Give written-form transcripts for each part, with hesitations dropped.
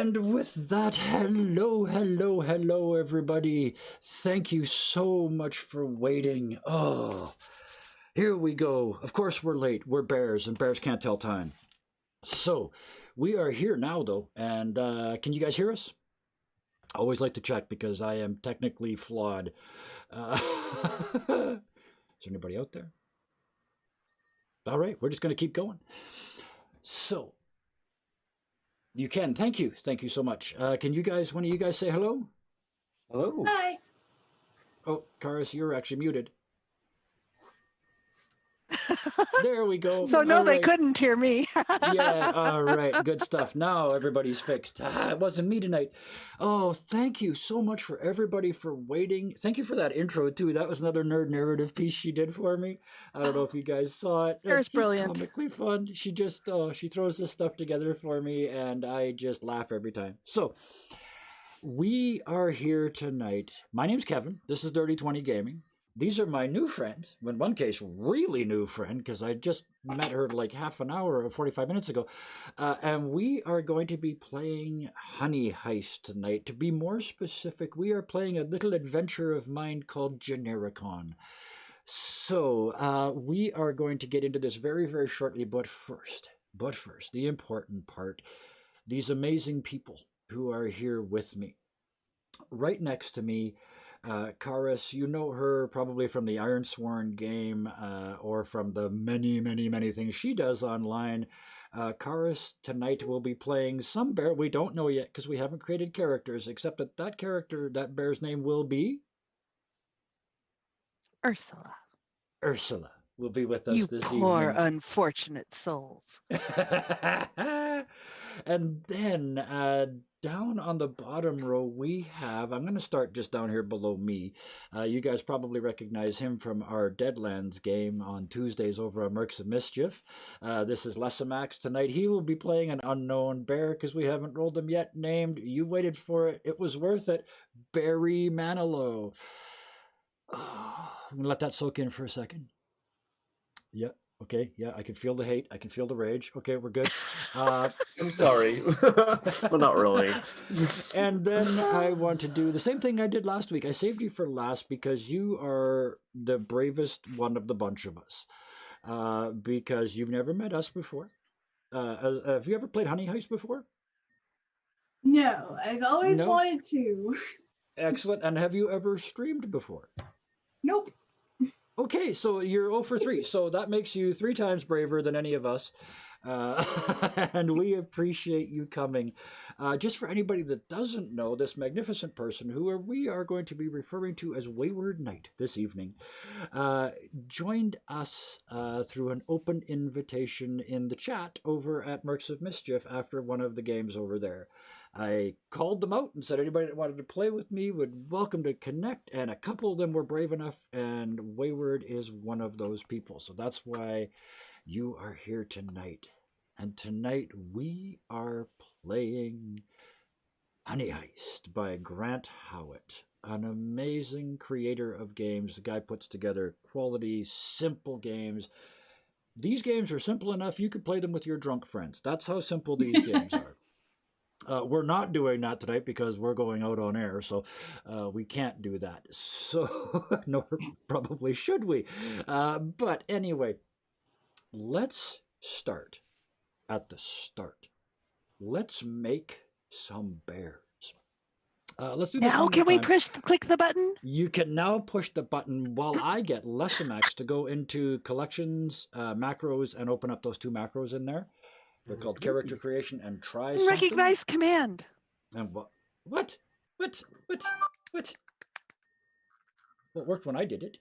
And with that, hello, everybody. Thank you so much for waiting. Oh, here we go. Of course, we're late. We're bears, and bears can't tell time. So, we are here now, though. And can you guys hear us? I always like to check because I am technically flawed. Is there anybody out there? All right, we're just going to keep going. So, you can. Thank you. Thank you so much. Can you guys, one of you guys say hello? Hello. Hi. Oh, Karis, you're actually muted. There we go. So no, All they right. couldn't hear me. Yeah, all right. Good stuff. Now everybody's fixed. It wasn't me tonight. Oh, thank you so much for everybody for waiting. Thank you for that intro, too. That was another nerd narrative piece she did for me. I don't know if you guys saw it. It was It's just brilliant. comically fun. She just, she throws this stuff together for me, and I just laugh every time. So, we are here tonight. My name's Kevin. This is Dirty 20 Gaming. These are my new friends. In one case, really new friend, because I just met her like half an hour or 45 minutes ago. And we are going to be playing Honey Heist tonight. To be more specific, we are playing a little adventure of mine called Genericon. So we are going to get into this very, very shortly. But first, the important part, these amazing people who are here with me. Right next to me, Karis, you know her probably from the Ironsworn game or from the many things she does online. Karis tonight will be playing some bear. We don't know yet because we haven't created characters, except that that character, that bear's name will be Ursula. Ursula. Will be with us You this poor evening. unfortunate souls. And then down on the bottom row, we have, I'm going to start just down here below me. You guys probably recognize him from our Deadlands game on Tuesdays over on Mercs of Mischief. This is Lessamax tonight. He will be playing an unknown bear because we haven't rolled him yet, named, you waited for it, it was worth it, Barry Manilow. I'm going to let that soak in for a second. Yeah. Okay. Yeah, I can feel the hate. I can feel the rage. Okay, we're good. I'm sorry. Well, not really. And then I want to do the same thing I did last week. I saved you for last because you are the bravest one of the bunch of us. Because you've never met us before. Have you ever played Honey Heist before? No, I've always wanted to. Excellent. And have you ever streamed before? Nope. Okay, so you're 0 for 3. So that makes you 3 times braver than any of us. And we appreciate you coming. Just for anybody that doesn't know, this magnificent person, who we are going to be referring to as Wayward Knight this evening, joined us through an open invitation in the chat over at Mercs of Mischief after one of the games over there. I called them out and said anybody that wanted to play with me would welcome to connect, and a couple of them were brave enough, and Wayward is one of those people. So that's why you are here tonight. And tonight we are playing Honey Heist by Grant Howitt, an amazing creator of games. The guy puts together quality, simple games. These games are simple enough you could play them with your drunk friends. That's how simple these games are. We're not doing that tonight because we're going out on air, so we can't do that. So, nor probably should we. But anyway, let's start at the start. Let's make some bears. Let's do this Now, one can more we time. click the button? You can now push the button while I get Lessamax to go into collections, macros, and open up those 2 macros in there. They're called character creation and try something. Recognize command. And what? What worked when I did it?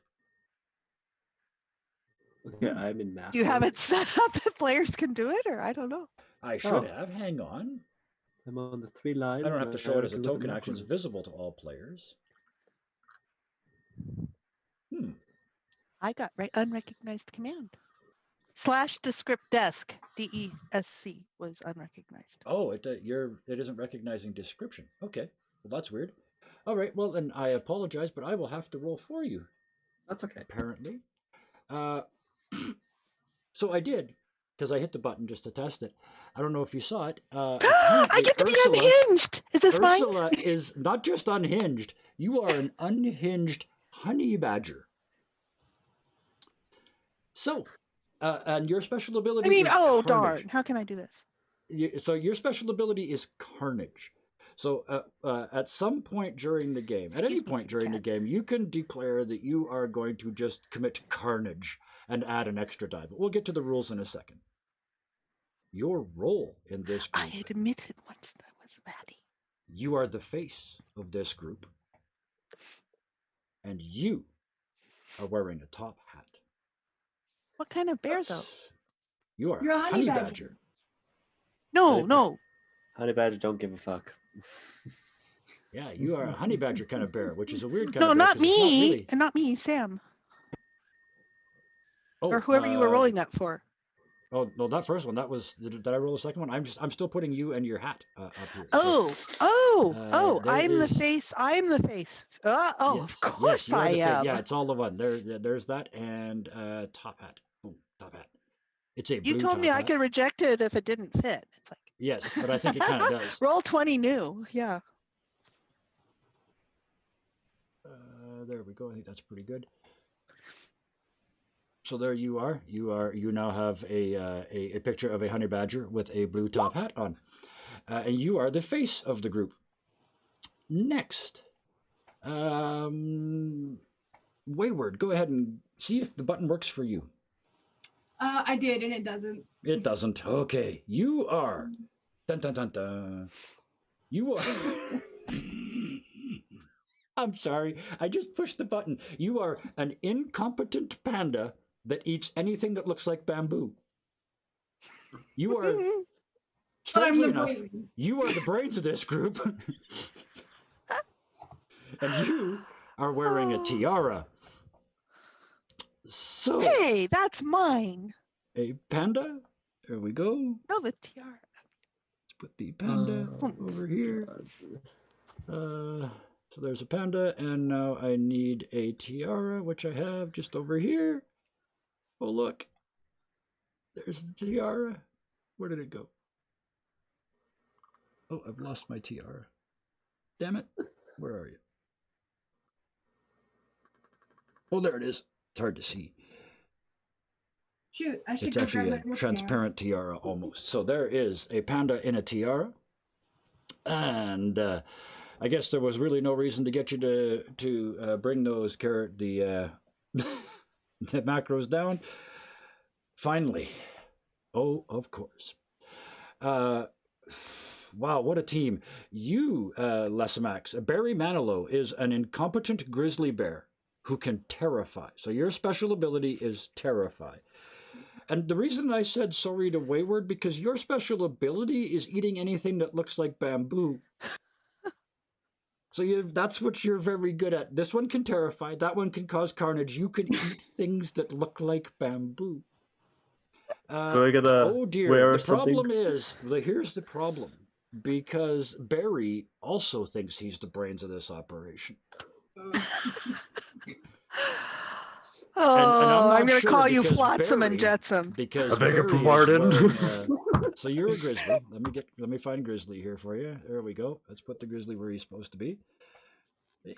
Okay, I'm in math. You have it set up that players can do it, or I don't know. I should have. Hang on. I'm on the 3 lines. I don't have to show it as a look at token action. It's macros. visible to all players. I got unrecognized command. / descript desk, DESC was unrecognized. Oh, it isn't recognizing description. Okay, well that's weird. All right, well then I apologize, but I will have to roll for you. That's okay. Apparently. So I did. because I hit the button just to test it. I don't know if you saw it. I Apparently get to be Ursula, unhinged. Is this mine? Ursula is not just unhinged. You are an unhinged honey badger. So, and your special ability I mean, is oh Carnage. darn! How can I do this? So your special ability is Carnage. So at some point during the game, at any Excuse me, point kitty during the cat. game, you can declare that you are going to just commit carnage and add an extra die. But we'll get to the rules in a second. Your role in this I group, admitted once that was Maddie. you are the face of this group, and you are wearing a top hat. What kind of bear though? You are You're a a honey honey badger. badger. No, no. Honey badger don't give a fuck. Yeah, you are a honey badger kind of bear, which is a weird kind No, of bear. not 'cause it's not me. really- And not me, Sam. Oh, Or whoever you were rolling that for. Oh no, that first one. That was. Did I roll the second one? I'm still putting you and your hat up here. Oh, there I'm the is- face. I'm the face. Oh, yes, of course you are I the am. Yeah, it's all the one. There's that and top hat. Boom, top hat. It's a blue You told top me I hat. could reject it if it didn't fit. It's like Yes, but I think it kind of does. roll 20 new. Yeah. There we go. I think that's pretty good. So there you are. You now have a picture of a honey badger with a blue top hat on, and you are the face of the group. Next, Wayward, go ahead and see if the button works for you. I did, and it doesn't. It doesn't. Okay, you are. Dun dun dun dun. You are. I'm sorry. I just pushed the button. You are an incompetent panda that eats anything that looks like bamboo. You are, But I'm strangely the enough, brain. you are the brains of this group. And you are wearing a tiara. So, Hey, that's mine. a panda. There we go. No, the tiara. Let's put the panda over here. So there's a panda, and now I need a tiara, which I have just over here. Oh, look. There's the tiara. Where did it go? Oh, I've lost my tiara. Damn it. Where are you? Oh, there it is. It's hard to see. Shoot, I should It's go actually grab a my book transparent tiara almost. So there is a panda in a tiara. And I guess there was really no reason to get you to bring those the macros down. Finally. Oh, of course. Wow, what a team. You, Lessamax, Barry Manilow is an incompetent grizzly bear who can terrify. So your special ability is terrify. And the reason I said sorry to Wayward, because your special ability is eating anything that looks like bamboo. So that's what you're very good at. This one can terrify. That one can cause carnage. You can eat things that look like bamboo. So I gotta Oh dear. wear The something? problem is, here's the problem. Because Barry also thinks he's the brains of this operation. Oh, not I'm going to sure call you because Flotsam and Barry- Jetsam. Because I beg your Barry is pardon. wearing, so you're a grizzly. Let me find Grizzly here for you. There we go. Let's put the Grizzly where he's supposed to be.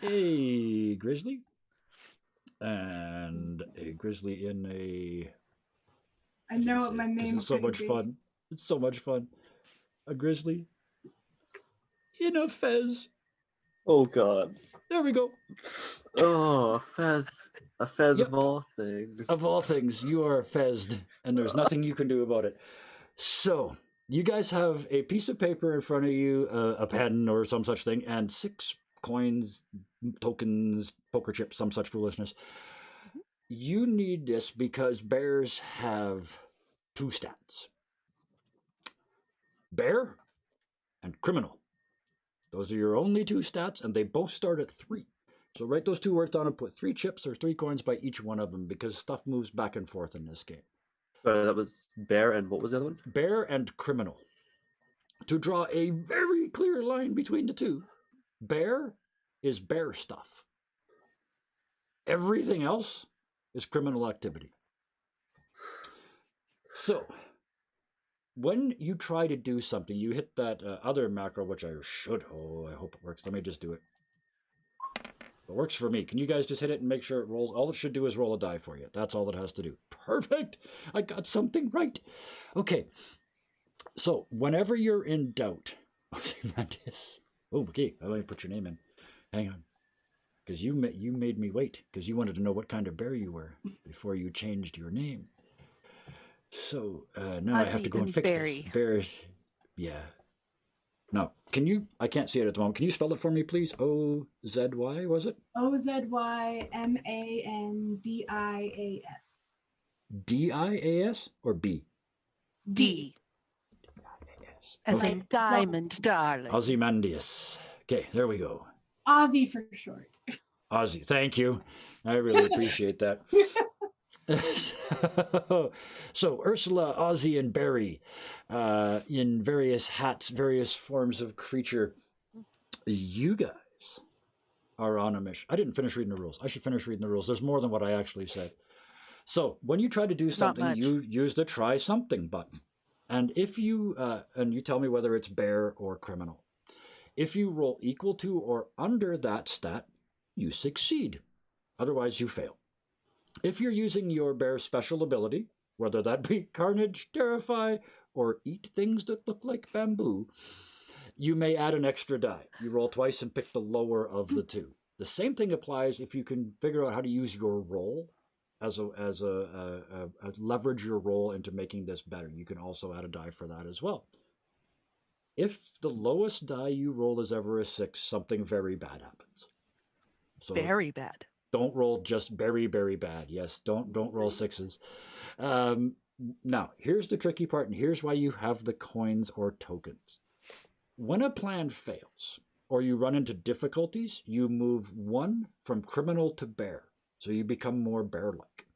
A Grizzly. And a Grizzly in a... I know can't what say my it 'cause name it's so could much be. fun. It's so much fun. A Grizzly in a fez. Oh god. There we go. Oh, a fez. A fez Yep. of all things. Of all things, you are fezzed, and there's nothing you can do about it. So, you guys have a piece of paper in front of you, a pen or some such thing, and 6 coins, tokens, poker chips, some such foolishness. You need this because bears have 2 stats. Bear and criminal. Those are your only 2 stats, and they both start at 3. So write those 2 words down and put 3 chips or 3 coins by each one of them, because stuff moves back and forth in this game. Sorry, that was bear, and what was the other one? Bear and criminal. To draw a very clear line between the 2, bear is bear stuff. Everything else is criminal activity. So, when you try to do something, you hit that other macro, which I should. Oh, I hope it works. Let me just do it. It works for me. Can you guys just hit it and make sure it rolls? All it should do is roll a die for you. That's all it has to do. Perfect. I got something right. Okay. So whenever you're in doubt, okay, let me put your name in. Hang on, because you made me wait because you wanted to know what kind of bear you were before you changed your name. So now I have to go and fix this. Bear, yeah. No, can you? I can't see it at the moment. Can you spell it for me, please? O-Z-Y, was it? OZYMANDIAS. D-I-A-S or B? D. D-I-A-S. As Okay. in diamond, darling. Ozymandias. Okay, there we go. Ozzy for short. Ozzy, thank you. I really appreciate that. So Ursula, Ozzy, and Barry, in various hats, various forms of creature. You guys are on a mission. I didn't finish reading the rules. I should finish reading the rules. There's more than what I actually said. So when you try to do something, you use the try something button. And if you, and you tell me whether it's bear or criminal. If you roll equal to or under that stat, you succeed. Otherwise, you fail. If you're using your bear special ability, whether that be Carnage, Terrify, or Eat things that look like bamboo, you may add an extra die. You roll twice and pick the lower of the two. The same thing applies if you can figure out how to use your roll as a leverage your roll into making this better. You can also add a die for that as well. If the lowest die you roll is ever a 6, something very bad happens. So very bad. Don't roll just very, very bad. Yes, don't roll 6s. Now, here's the tricky part, and here's why you have the coins or tokens. When a plan fails, or you run into difficulties, you move 1 from criminal to bear, so you become more bear-like.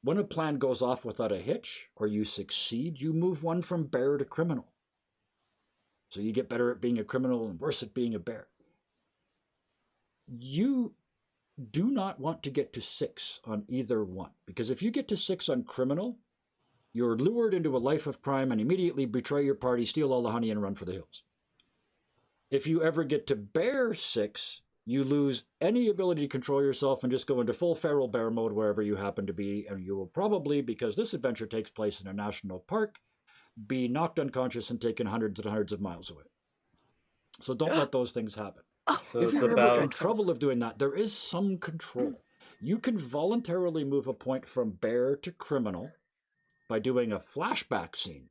When a plan goes off without a hitch, or you succeed, you move 1 from bear to criminal. So you get better at being a criminal and worse at being a bear. You do not want to get to 6 on either one, because if you get to 6 on criminal, you're lured into a life of crime and immediately betray your party, steal all the honey, and run for the hills. If you ever get to bear 6, you lose any ability to control yourself and just go into full feral bear mode wherever you happen to be, and you will probably, because this adventure takes place in a national park, be knocked unconscious and taken hundreds and hundreds of miles away. So don't let those things happen. So If it's you're ever in about trouble of doing that, there is some control. You can voluntarily move a point from bear to criminal by doing a flashback scene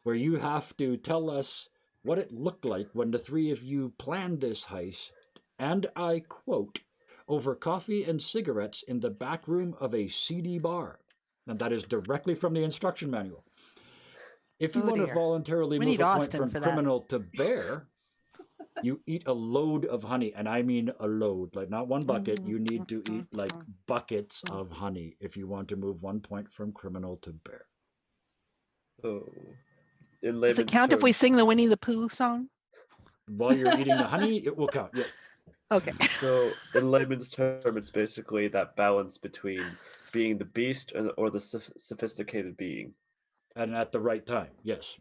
where you have to tell us what it looked like when the 3 of you planned this heist, and I quote, over coffee and cigarettes in the back room of a seedy bar. And that is directly from the instruction manual. If you want to voluntarily move a point from criminal to bear, you eat a load of honey, and I mean a load, like not one bucket. You need to eat like buckets of honey if you want to move 1 point from criminal to bear. Oh. Does it count if we sing the Winnie the Pooh song? While you're eating the honey, it will count, yes. Okay. So in layman's term, it's basically that balance between being the beast or the sophisticated being. And at the right time, yes.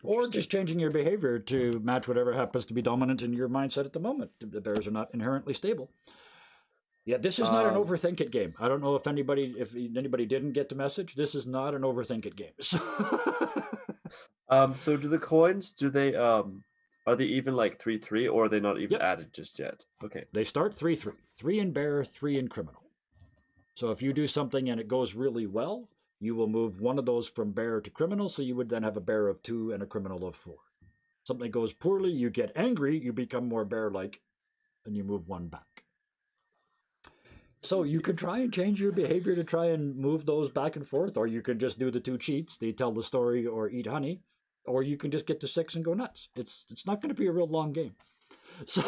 Or just changing your behavior to match whatever happens to be dominant in your mindset at the moment. The bears are not inherently stable. Yeah, this is not an overthink it game. I don't know if anybody didn't get the message. This is not an overthink it game. So do the coins, are they even like 3-3, or are they not even added just yet? Okay. They start 3-3. 3 in bear, 3 in criminal. So if you do something and it goes really well, you will move 1 of those from bear to criminal, so you would then have a bear of 2 and a criminal of 4. Something goes poorly, you get angry, you become more bear-like, and you move 1 back. So you can try and change your behavior to try and move those back and forth, or you can just do the 2 cheats, the tell the story or eat honey, or you can just get to 6 and go nuts. It's not going to be a real long game. So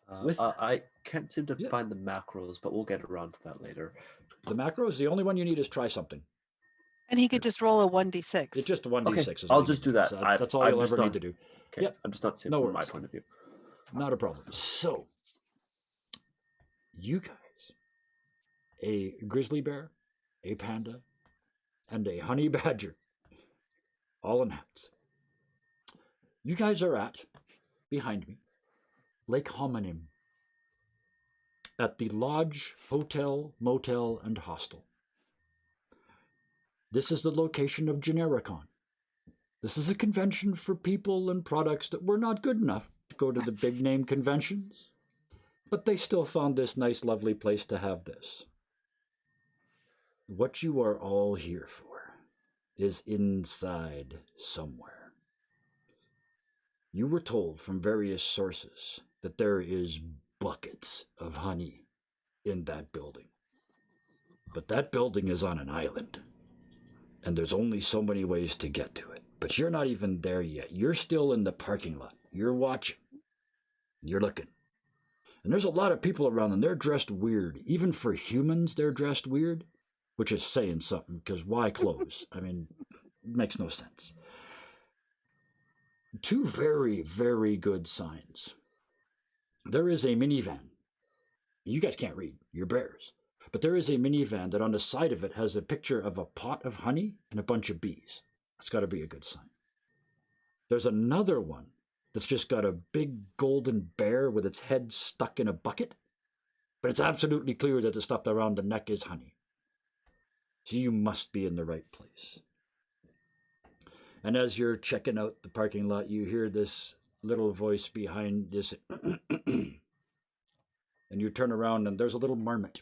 I can't seem to find the macros, but we'll get around to that later. The macros, the only one you need is try something. And he could just roll a 1d6. It's just a 1d6. Okay, I'll just do that. So that's all you'll ever need to do. Okay, yep. I'm just not seeing from my point of view. Not a problem. So, you guys, a grizzly bear, a panda, and a honey badger, all in hats. You guys are at, behind me, Lake Homonym, at the Lodge Hotel, Motel, and Hostel. This is the location of Genericon. This is a convention for people and products that were not good enough to go to the big name conventions, but they still found this nice, lovely place to have this. What you are all here for is inside somewhere. You were told from various sources that there is buckets of honey in that building. But that building is on an island, and there's only so many ways to get to it. But you're not even there yet. You're still in the parking lot. You're watching. You're looking. And there's a lot of people around, and they're dressed weird. Even for humans, they're dressed weird, which is saying something, because why clothes? I mean, it makes no sense. Two very, very good signs. There is a minivan. You guys can't read. You're bears. But there is a minivan that on the side of it has a picture of a pot of honey and a bunch of bees. That's got to be a good sign. There's another one that's just got a big golden bear with its head stuck in a bucket. But it's absolutely clear that the stuff around the neck is honey. So you must be in the right place. And as you're checking out the parking lot, you hear this little voice behind this. And you turn around and there's a little marmot.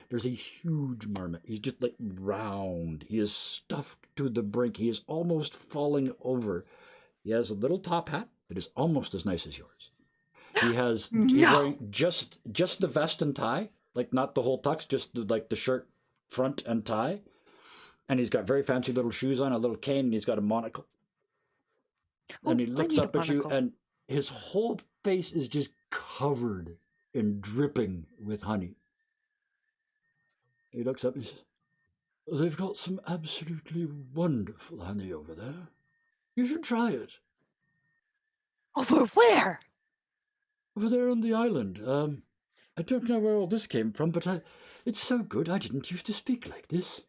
There's a huge marmot. He's just like round. He is stuffed to the brink. He is almost falling over. He has a little top hat that is almost as nice as yours. He's wearing just the vest and tie, like not the whole tux, just like the shirt front and tie. And he's got very fancy little shoes on, a little cane, and he's got a monocle. And he looks up at you, and his whole face is just covered and dripping with honey. He looks up and he says, "They've got some absolutely wonderful honey over there. You should try it." Over where? Over there on the island. I don't know where all this came from, but it's so good. I didn't used to speak like this.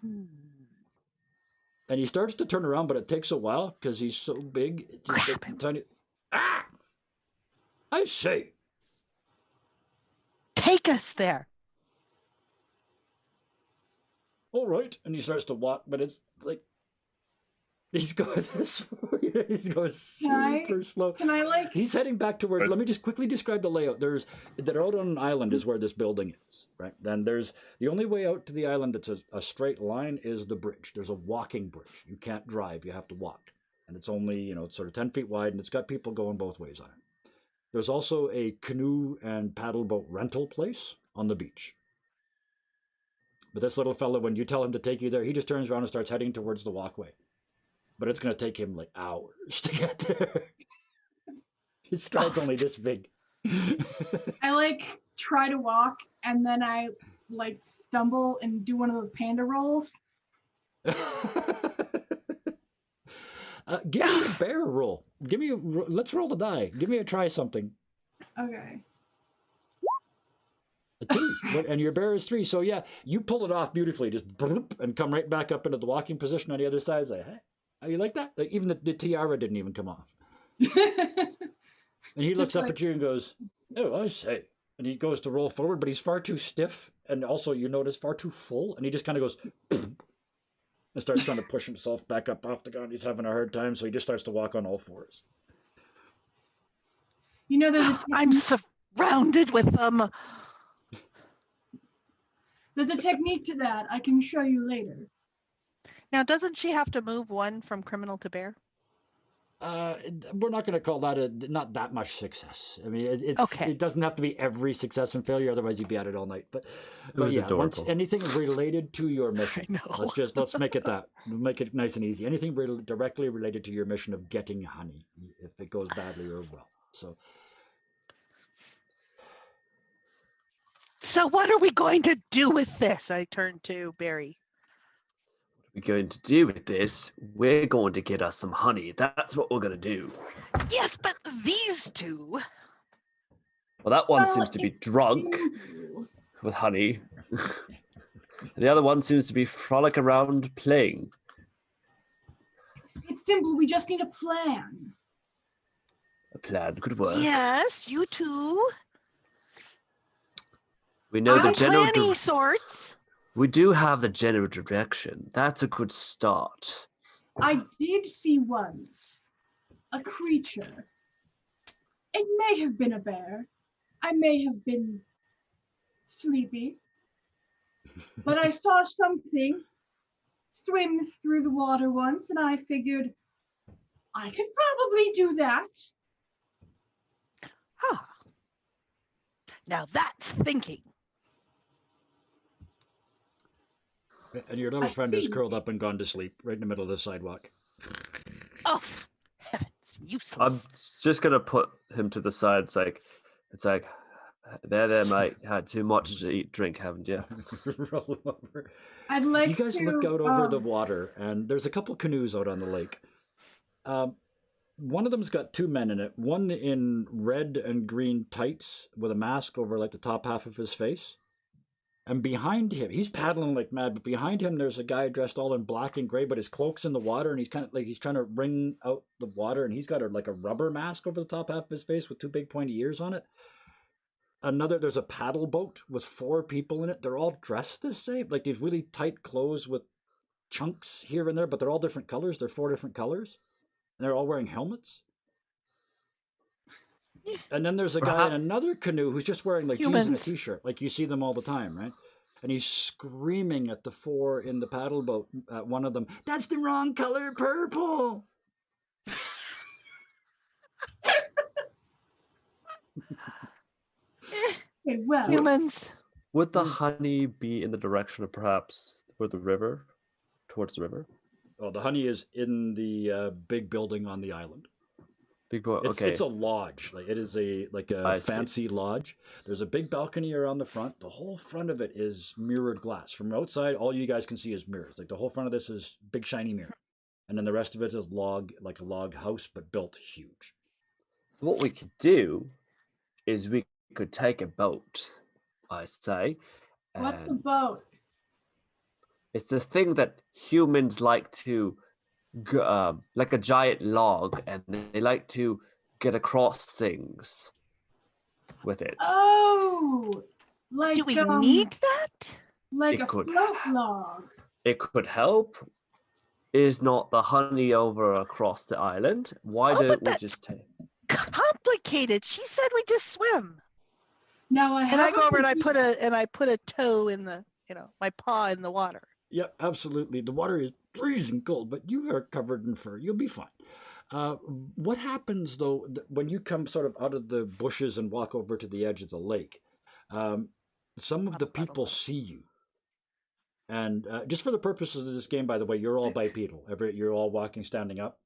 And he starts to turn around, but it takes a while because he's so big. It's just Grab him. tiny. Ah! I say. Take us there. All right. And he starts to walk, but it's like he's going this way. He's going super slow. Can I like? He's heading back to where. Let me just quickly describe the layout. They're out on an island is where this building is, right? Then there's the only way out to the island that's a straight line is the bridge. There's a walking bridge. You can't drive. You have to walk, and it's only it's sort of 10 feet wide, and it's got people going both ways on it. There's also a canoe and paddle boat rental place on the beach. But this little fella, when you tell him to take you there, he just turns around and starts heading towards the walkway. But it's going to take him like hours to get there. His stride's only this big. I like try to walk and then I like stumble and do one of those panda rolls. Give me a bear roll. Let's roll the die. Give me a try something. Okay. A 2. And your bear is 3. So yeah, you pull it off beautifully. Just bloop, and come right back up into the walking position on the other side. It's like, hey, how you like that? Like even the tiara didn't even come off. And he looks up at you and goes, "Oh, I say." And he goes to roll forward, but he's far too stiff. And also you notice far too full. And he just kind of goes, and starts trying to push himself back up off the ground. He's having a hard time, so he just starts to walk on all fours. I'm surrounded with them. There's a technique to that. I can show you later. Now, doesn't she have to move one from criminal to bear? We're not going to call that not that much success. I mean, Okay. It doesn't have to be every success and failure, otherwise you'd be at it all night. But was yeah, once adorable. anything related to your mission, I know. let's make it that. Make it nice and easy. Anything directly related to your mission of getting honey, if it goes badly or well. So what are we going to do with this? I turn to Barry. What we're going to do with this, we're going to get us some honey. That's what we're going to do. Yes, but these two. Well, that one Well, seems to be it's drunk. you. with honey. The other one seems to be frolic around playing. It's simple. We just need a plan. A plan could work. Yes, you too. We know the I'm general. planning sorts. We do have the general direction. That's a good start. I did see once a creature. It may have been a bear. I may have been sleepy. But I saw something swim through the water once, and I figured I could probably do that. Ah. Now that's thinking. And your little I friend is think- curled up and gone to sleep right in the middle of the sidewalk. Oh, heavens, I'm useless. just gonna put him to the side. It's like, there, mate. Had too much to eat, drink, haven't you? Roll him over. I'd like You guys to, look out over the water, and there's a couple canoes out on the lake. One of them's got two men in it. One in red and green tights with a mask over like the top half of his face. And behind him, he's paddling like mad, but behind him there's a guy dressed all in black and gray, but his cloak's in the water, and he's kind of like he's trying to wring out the water, and he's got like a rubber mask over the top half of his face with two big pointy ears on it. There's a paddle boat with 4 people in it. They're all dressed the same, like these really tight clothes with chunks here and there, but they're all different colors. They're 4 different colors, and they're all wearing helmets. And then there's a guy in another canoe who's just wearing like jeans and a Humans. t-shirt, like you see them all the time, right? And he's screaming at the 4 in the paddle boat. One of them, "That's the wrong color, purple." Okay, well, Humans. Would the honey be in the direction of perhaps where the river, towards the river? Oh, the honey is in the big building on the island. Big boy. It's, Okay. it's a lodge. Like it is a I see. fancy lodge. There's a big balcony around the front. The whole front of it is mirrored glass. From outside, all you guys can see is mirrors. Like the whole front of this is big shiny mirror, and then the rest of it is like a log house, but built huge. So what we could do is we could take a boat, I say. what's the and boat? It's the thing that humans like to, like a giant log, and they like to get across things with it. Oh, like Do we need that? like It a could- float log. It could help. Is not the honey over across the island? Why Oh, but don't we that's- just take? Complicated. She said we just swim. Now And I go over and I haven't put a toe in the, my paw in the water. Yeah, absolutely. The water is freezing cold, but you are covered in fur. You'll be fine. What happens though when you come sort of out of the bushes and walk over to the edge of the lake? Some of the people see you, and just for the purposes of this game, by the way, you're all bipedal. You're all walking standing up,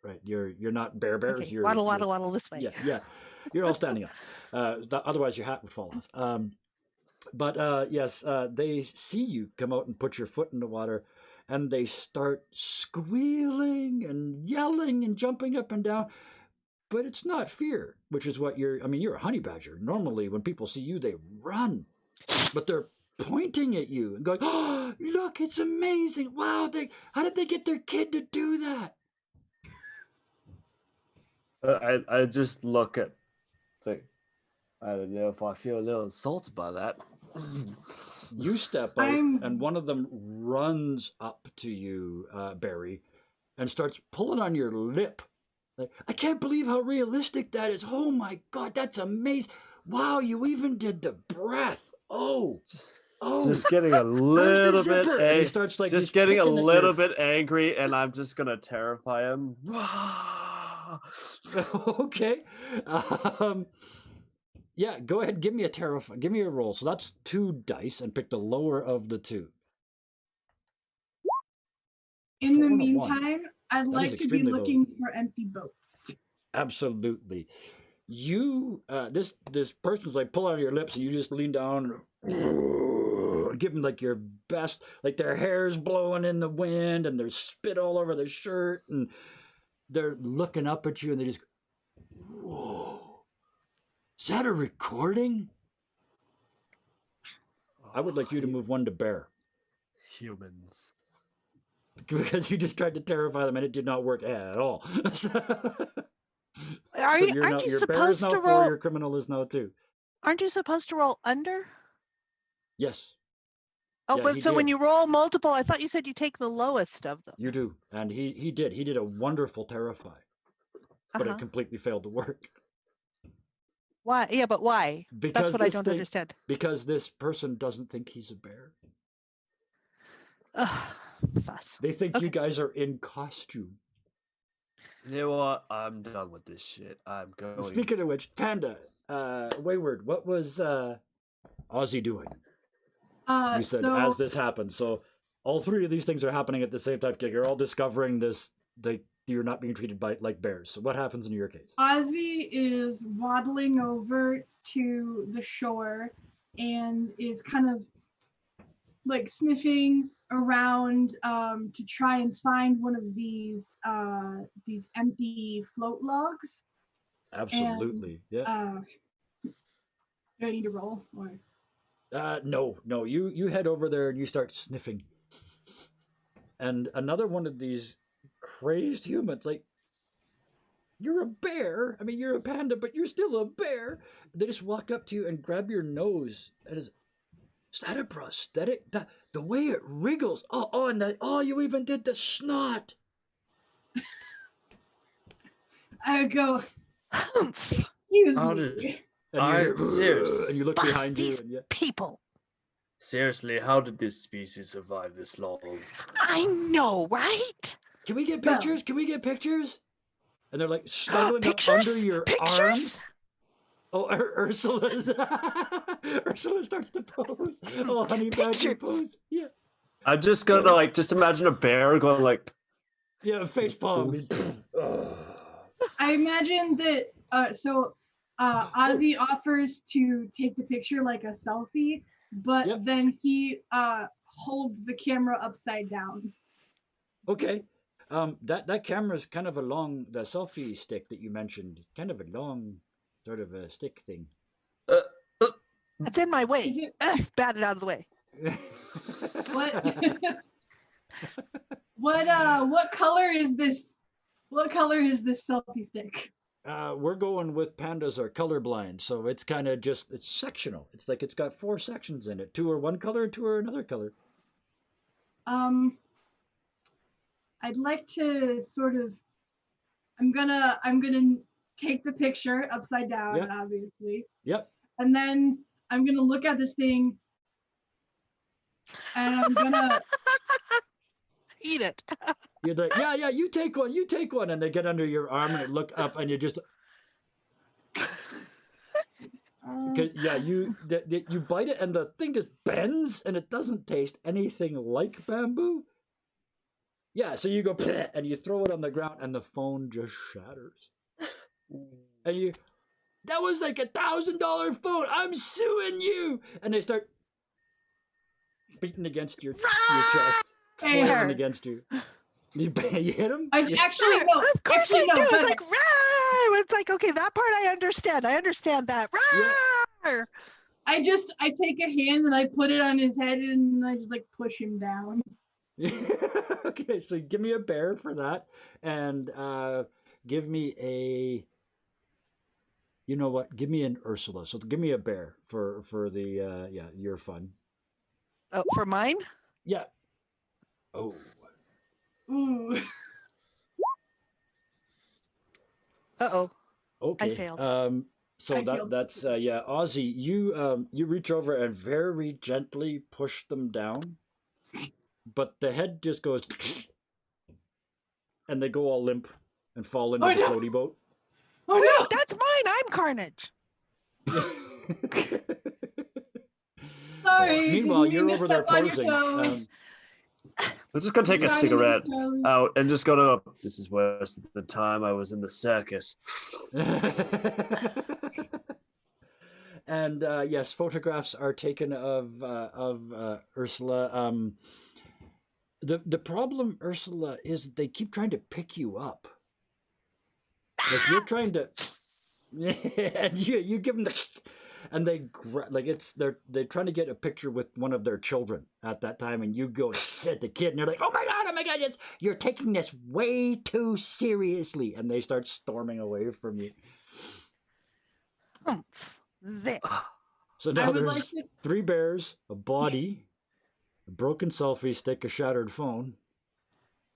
right? You're not bears. Okay, You're waddle this way. yeah. You're all standing up. Otherwise, your hat would fall off. But yes, they see you come out and put your foot in the water, and they start squealing and yelling and jumping up and down. But it's not fear, which is what you're a honey badger. Normally, when people see you, they run. But they're pointing at you and going, "Oh, look, it's amazing. Wow, how did they get their kid to do that?" I just look at, it's like, I don't know if I feel a little insulted by that. You step out, and one of them runs up to you, Barry, and starts pulling on your lip. Like, "I can't believe how realistic that is. Oh my God, that's amazing. Wow, you even did the breath. Oh. Just getting a Where's the little bit, zipper?" And he starts like just he's getting a picking at little your- bit angry, and I'm just gonna terrify him. Okay. Yeah, go ahead. Give me a roll. So that's 2 dice, and pick the lower of the 2. In the 4 and a 1. meantime, I'd That is like to be extremely low. looking for empty boats. Absolutely. You, this person's like pull out your lips, and you just lean down, and give them like your best, like their hair's blowing in the wind, and there's spit all over their shirt, and they're looking up at you, and they just, "Whoa, is that a recording?" I would like you to move 1 to bear. Humans. Because you just tried to terrify them and it did not work at all. Are you, aren't you your bear is supposed now to 4, roll? your criminal is now 2. Aren't you supposed to roll under? Yes, Oh, Yeah, but he so when did. you roll multiple, I thought you said you take the lowest of them. you do. And he did. He did a wonderful terrify, but Uh-huh. it completely failed to work. Why? Yeah, but why? That's Because what I this don't thing, understand. because this person doesn't think he's a bear. Ugh, fuss. They think you Okay. guys are in costume. You know what? I'm done with this shit. I'm going. Speaking of which, Panda, Wayward, what was Ozzy doing? You said So as this happened. So all 3 of these things are happening at the same time. You're all discovering this. You're not being treated like bears. So what happens in your case? Ozzy is waddling over to the shore and is kind of like sniffing around to try and find one of these empty float logs. Absolutely. Yeah. Do I need to roll? Or? No. You head over there and you start sniffing. And another one of these crazed humans, like, you're a bear. I mean, you're a panda, but you're still a bear. They just walk up to you and grab your nose. And is that a prosthetic? The way it wriggles. And you even did the snot. I go, Humph. excuse How me. did- And I'm serious. And you look Fuck behind you. these And people. Seriously, how did this species survive this long? I know, right? Can we get Well- pictures? Can we get pictures? And they're like snuggling up Pictures? under your Pictures? arms. Oh, Ursula's. Ursula starts to pose. Oh, honey badger Pictures. pose. Yeah. I'm just gonna just imagine a bear going like. Yeah, face palm. I imagine that Ozzy offers to take the picture like a selfie, but Yep. then he holds the camera upside down. Okay. That camera's kind of a long, the selfie stick that you mentioned, kind of a long sort of a stick thing. That's in my Is way. it- Bat it out of the way. What? What color is this? What color is this selfie stick? We're going with pandas are colorblind, so it's kind of just, it's sectional. It's like it's got 4 sections in it. 2 are one color and 2 are another color. I'd like to sort of. I'm gonna take the picture upside down, Yeah. obviously, Yep. and then I'm gonna look at this thing, and I'm gonna. Eat it. You're like, yeah, you take one. And they get under your arm and look up and you just, you bite it and the thing just bends and it doesn't taste anything like bamboo. Yeah, so you go and you throw it on the ground and the phone just shatters. And that was like $1,000 phone. I'm suing you. And they start beating against your chest, Hey, flailing against you. You hit him? I actually no. Of course Actually, I no. do. But It's like, rawr! It's like, okay, that part I understand. I understand that. Rawr! I take a hand and I put it on his head and I just like push him down. Okay, so give me a bear for that, and give me a. You know what? Give me an Ursula. So give me a bear for the your fun. Oh, for mine? Yeah. Oh. Ooh. Uh-oh. Okay. failed. So I failed. that's Ozzy. You reach over and very gently push them down, but the head just goes, and they go all limp and fall into Oh, the no. floaty boat. Oh Wait, no! that's mine. I'm Carnage. Sorry. Meanwhile, didn't you're mean to over there step on your posing. toes. I'm just gonna take a Sorry, cigarette Toes. out and just go to. This is worse than the time I was in the circus. And yes, photographs are taken of Ursula. The problem, Ursula, is they keep trying to pick you up. Like you're trying to, and you give them the, and they're trying to get a picture with one of their children at that time, and you go to hit the kid, and they're like, oh my god, you're taking this way too seriously, and they start storming away from you. There. So I now would there's like to- 3 bears, a body, a broken selfie stick, a shattered phone,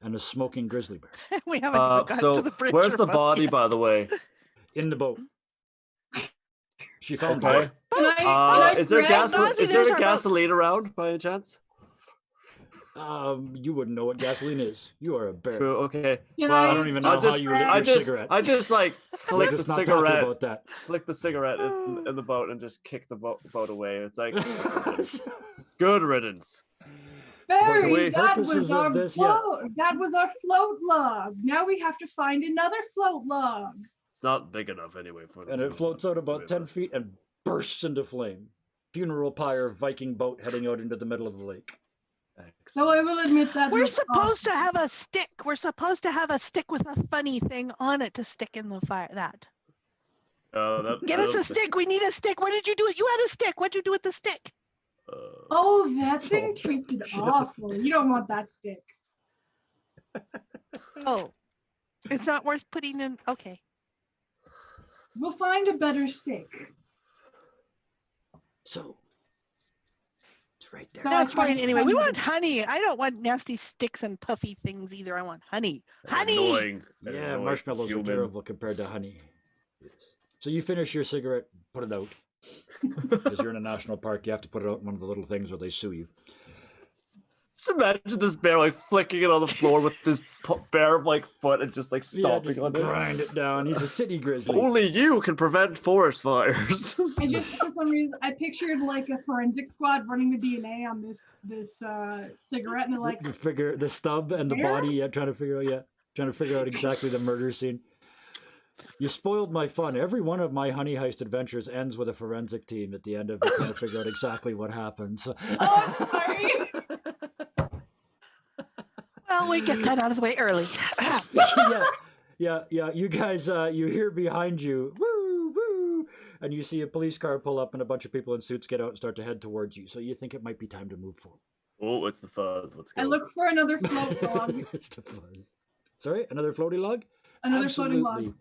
and a smoking grizzly bear We haven't even gotten So to the bridge. where's or the boat body, yet. by the way? in the boat. She found Okay. it. Can I Is there grab- Nazi, is there's there our boat. gasoline around by any chance? You wouldn't know what gasoline is. You are a bear. True. Okay. Can well, I don't even know how you lit I your just, cigarette. I just like We're flick the just not talking cigarette, about that. flick the cigarette in the boat, and just kick the boat away. It's like good riddance. Barry, we- that purposes was of our this, yeah. float. That was our float log. Now we have to find another float log. It's not big enough anyway for. And it floats out about 10 feet and bursts into flame. Funeral pyre Viking boat heading out into the middle of the lake. So I will admit that We're looks supposed to awesome. have a stick. We're supposed to have a stick with a funny thing on it to stick in the fire. Get us a stick. We need a stick. What did you do? You had a stick. What'd you do with the stick? Oh, that It's thing all tasted bullshit. awful. You don't want that stick. Oh, it's not worth putting in. Okay. We'll find a better stick. So, it's right there. So That's I tried fine. to Anyway, find we another- want honey. I don't want nasty sticks and puffy things either. I want honey. Honey. Annoying. Yeah, Annoying marshmallows human. are terrible compared to honey. So you finish your cigarette, put it out. Because you're in a national park, you have to put it out in one of the little things or they sue you. Just imagine this bear like flicking it on the floor with this bear like foot and just like Yeah, stomping just on it. grind it down. He's a city grizzly. Only you can prevent forest fires. I just, for some reason, I pictured like a forensic squad running the DNA on this cigarette, and they're like, You figure the stub and the Where? body, trying to figure out exactly the murder scene. You spoiled my fun. Every one of my Honey Heist adventures ends with a forensic team at the end of it trying to figure out exactly what happened. So... "Oh, I'm sorry." Well, we get that out of the way early. yeah. You guys, you hear behind you, woo, woo, and you see a police car pull up and a bunch of people in suits get out and start to head towards you. So you think it might be time to move forward. Oh, it's the fuzz. Let's go. I look for another float log. It's the fuzz. Sorry, another floaty log? Another floating log.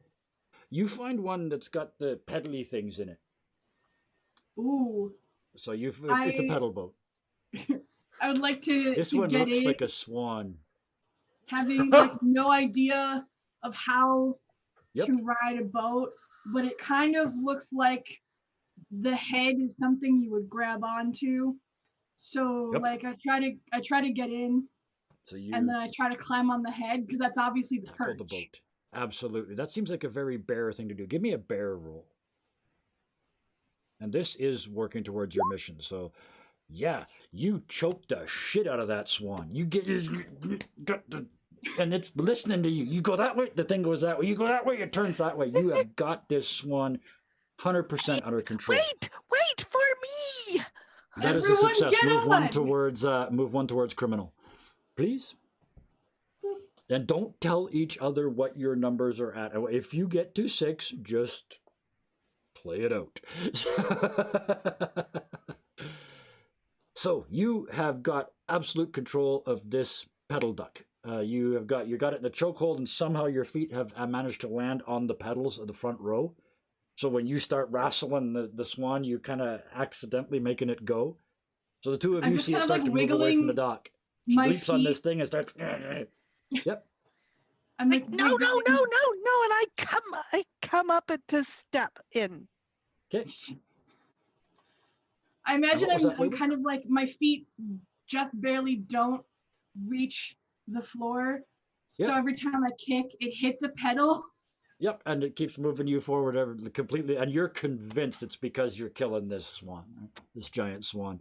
You find one that's got the pedally things in it. Ooh, So it's a I- pedal boat. I would like to, This to one get looks in, like a swan. having like no idea of how Yep. to ride a boat, but it kind of looks like the head is something you would grab onto. So Yep. like I try to get in, So you and then I try to climb on the head because that's obviously the tackle perch. the boat. Absolutely. That seems like a very bear thing to do. Give me a bear roll. And this is working towards your mission. So, yeah, you choke the shit out of that swan. You get and it's listening to you. You go that way, the thing goes that way. You go that way, it turns that way. You have got this swan 100% under control. Wait for me. That is a Everyone success. get Move one on. towards criminal, please. And don't tell each other what your numbers are at. If you get to 6, just play it out. So you have got absolute control of this pedal duck. You got it in the chokehold, and somehow your feet have managed to land on the pedals of the front row. So when you start wrestling the swan, you kind of accidentally making it go. So the two of I'm you just see it kinda, start like, to move away from the wiggling dock. She my leaps on feet. this thing and starts. Yep. I'm like, No, and I come up and to step in. Okay. I imagine what was that, I'm Wilbur? kind of like my feet just barely don't reach the floor. So Yep. every time I kick, it hits a pedal. Yep, and it keeps moving you forward completely, and you're convinced it's because you're killing this swan, this giant swan.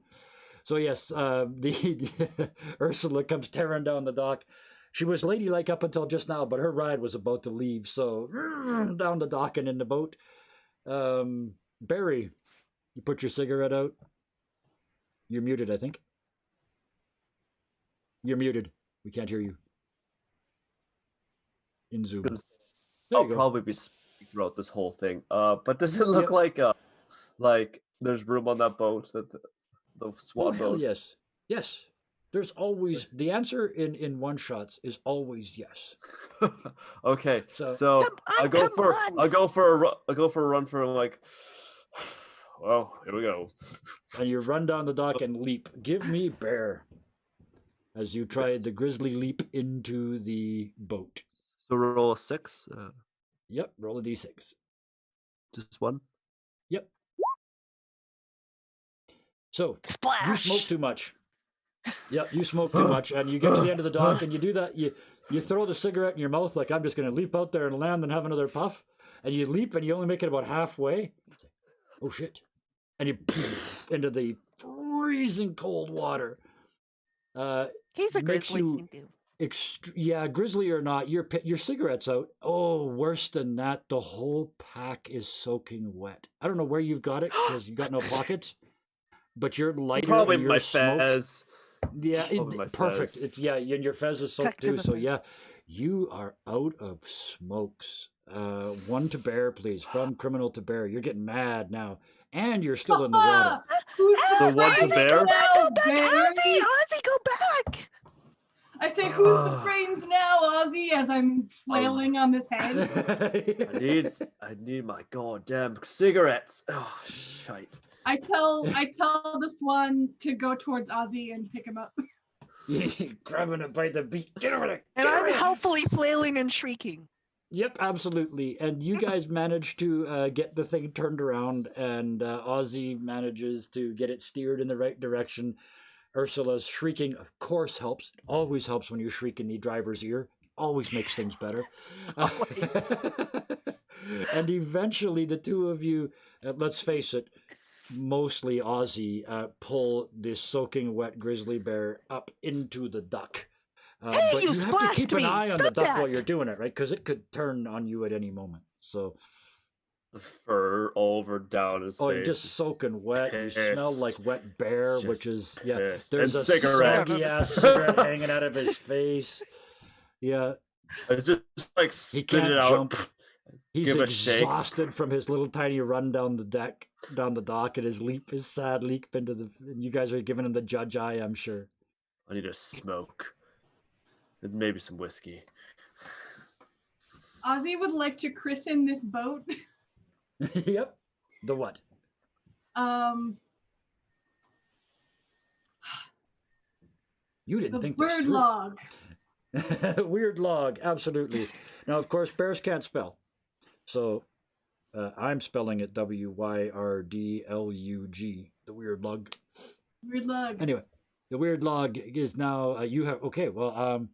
So yes, the Ursula comes tearing down the dock. She was ladylike up until just now, but her ride was about to leave. So down the dock and in the boat. Barry, you put your cigarette out. You're muted, I think. You're muted. We can't hear you. In Zoom. There I'll you go. probably be speaking throughout this whole thing. But does it look Yep. like there's room on that boat, that the Oh, swan hell boat. yes. Yes. There's always, the answer in one shots is always yes. Okay, So- so Come on, come on. I'll go for a run for like. Well, here we go. And you run down the dock and leap. Give me bear. As you try the grizzly leap into the boat. So roll a 6. Yep, roll a d6. Just one. Yep. So, Splash. you smoke too much. Yep, you smoke too much, and you get to the end of the dock, and you do that. You throw the cigarette in your mouth, like I'm just going to leap out there and land and have another puff. And you leap, and you only make it about halfway. Oh shit! And you into the freezing cold water. He's a makes grizzly. you- He do. Yeah, grizzly or not, your cigarette's out. Oh, worse than that, the whole pack is soaking wet. I don't know where you've got it because you got no pockets, but you're lighter Probably and my you're smoked. fez. Yeah, Probably my perfect. fez. It's and your fez is soaked Tucked in too. the So fez. yeah, you are out of smokes. One to bear, please. From criminal to bear. You're getting mad now, and you're still in the water. Who's Ah, The one to brains bear? now, Go back, Barry? Ozzy! Ozzy, go back! I say, who's the brains now, Ozzy? As I'm flailing on this head. I need my goddamn cigarettes. Oh shite. I tell the swan to go towards Ozzy and pick him up. Grabbing it by the beak. Get over there. And Get over I'm there. helpfully flailing and shrieking. Yep, absolutely. And you guys manage to get the thing turned around, and Ozzy manages to get it steered in the right direction. Ursula's shrieking, of course, helps. It always helps when you shriek in the driver's ear. Always makes things better. And eventually, the two of you, let's face it, mostly Ozzy, pull this soaking wet grizzly bear up into the duck. Hey, But you you have to splashed keep an me! eye on the Stop duck that! while you're doing it, right? Because it could turn on you at any moment. So, The fur all over down his oh, face. you're just soaking wet. You smell like Pissed. wet bear, Just which is pissed. There's And a cigarette. soggy ass cigarette hanging out of his face. Yeah, It's just like he spit can't it out. jump. He's Give a shake. exhausted from his little tiny run down the dock, and his sad leap into the. And you guys are giving him the judge eye, I'm sure. I need a smoke. And maybe some whiskey. Ozzy would like to christen this boat. Yep. The what? You didn't The think this bird through. log. Weird log, absolutely. Now, of course, bears can't spell. So I'm spelling it WYRDLUG, the weird log. Weird log. Anyway, the weird log is now, you have, okay, well,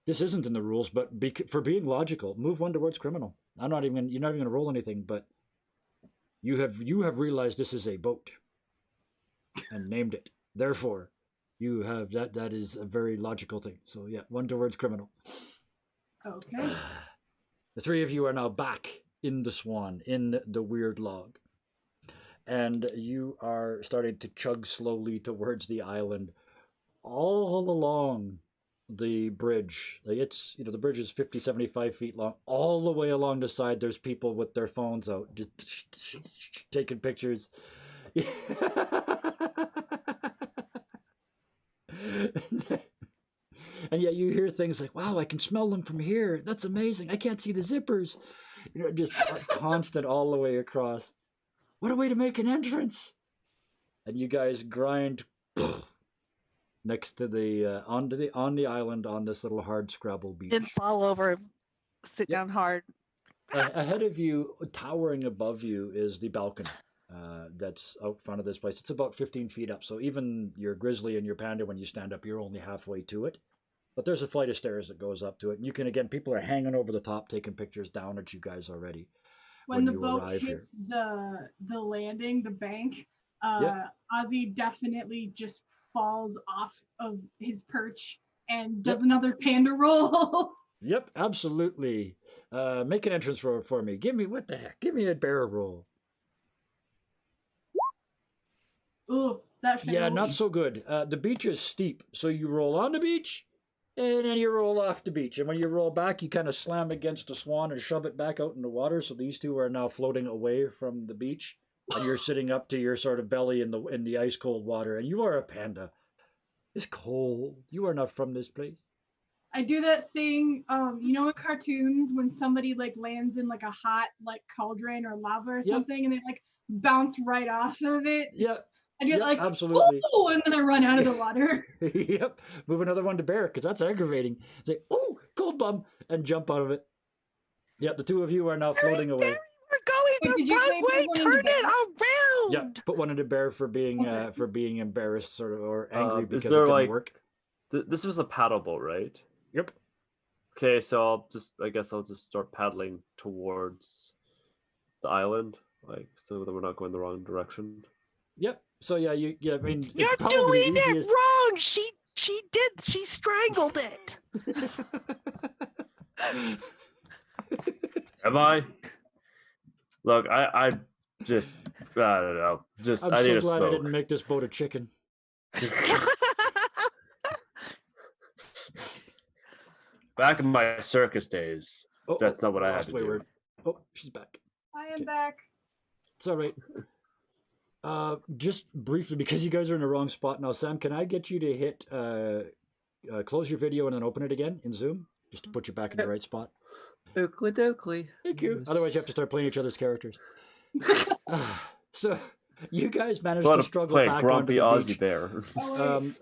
this isn't in the rules, but for being logical, move one towards criminal. You're not even going to roll anything, but you have realized this is a boat and named it. Therefore, you have that is a very logical thing. So yeah, one towards criminal. Okay. The three of you are now back in the Swan, in the weird log. And you are starting to chug slowly towards the island. All along the bridge. It's, the bridge is 50, 75 feet long. All the way along the side, there's people with their phones out, just taking pictures. And yet you hear things like, wow, I can smell them from here. That's amazing. I can't see the zippers. Just constant all the way across. What a way to make an entrance. And you guys grind next to the on the island on this little hard scrabble beach. Then fall over, sit Yep. down hard. Ahead of you, towering above you, is the balcony that's out front of this place. It's about 15 feet up, so even your grizzly and your panda, when you stand up, you're only halfway to it. But there's a flight of stairs that goes up to it, and you can, again, people are hanging over the top, taking pictures down at you guys already. When the you boat arrive hits here. the landing, the bank, Yeah. Ozzy definitely just falls off of his perch and does Yep. another panda roll. Yep, absolutely. Make an entrance roll for me. Give me, what the heck? Give me a barrel roll. Ooh, that Yeah, fails. not so good. The beach is steep, so you roll on the beach, and then you roll off the beach. And when you roll back, you kind of slam against the swan and shove it back out in the water. So these two are now floating away from the beach. and you're sitting up to your sort of belly in the ice cold water, and you are a panda. It's cold. You are not from this place. I do that thing, you know, in cartoons when somebody like lands in like a hot like cauldron or lava or something, and they like bounce right off of it. Yeah. I get like, absolutely. ooh, and then I run out of the water. Yep. Move another one to bear, because that's aggravating. Say, ooh, cold bum, and jump out of it. Yep, the two of you are now floating away. We're going the right way. Turn it around. Yeah, put one into bear for being embarrassed, sort of, or angry because there, it didn't work. This was a paddle boat, right? Yep. Okay, so I guess I'll just start paddling towards the island, like so that we're not going the wrong direction. Yep. So yeah, I mean, You're doing it wrong. She strangled it. Am I? Look, I just I don't know. I'm I need so a glad smoke. I didn't make this boat a chicken. Back in my circus days, that's not what I had to do. Wayward. Oh, she's back. I am back. It's all right. Just briefly, because you guys are in the wrong spot now, Sam, can I get you to hit close your video and then open it again in Zoom, just to put you back in the right spot? Oakley dokley. Thank you. Otherwise, you have to start playing each other's characters. So you guys managed to struggle play back grumpy onto the Aussie bear.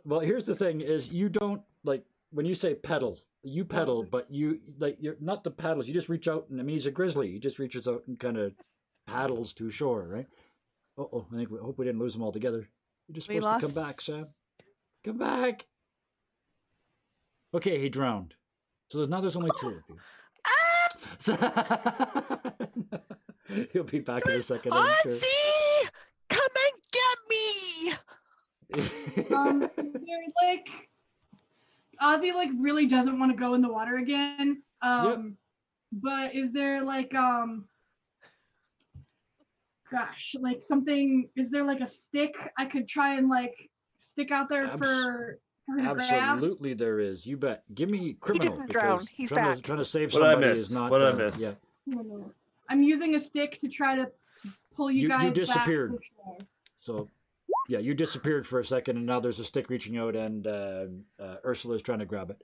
well, here's the thing: is you don't like when you say pedal. You pedal, but you're not the paddles. You just reach out, and I mean, he's a grizzly. He just reaches out and kind of paddles to shore, right? I hope we didn't lose them all together. You're just supposed to come back, Sam. Come back. Okay, he drowned. So there's only two of you. He'll be back in a second, I'm sure. Ozzy, come and get me. Ozzy like really doesn't want to go in the water again. But is there like gosh, like something? Is there like a stick I could try and like stick out there for her to grab? Absolutely, there is. You bet. Give me criminal. He didn't drown. He's back. Trying to save somebody is not. What did I miss? Yeah. I'm using a stick to try to pull you guys You disappeared. back. So, yeah, you disappeared for a second, and now there's a stick reaching out, and Ursula's trying to grab it.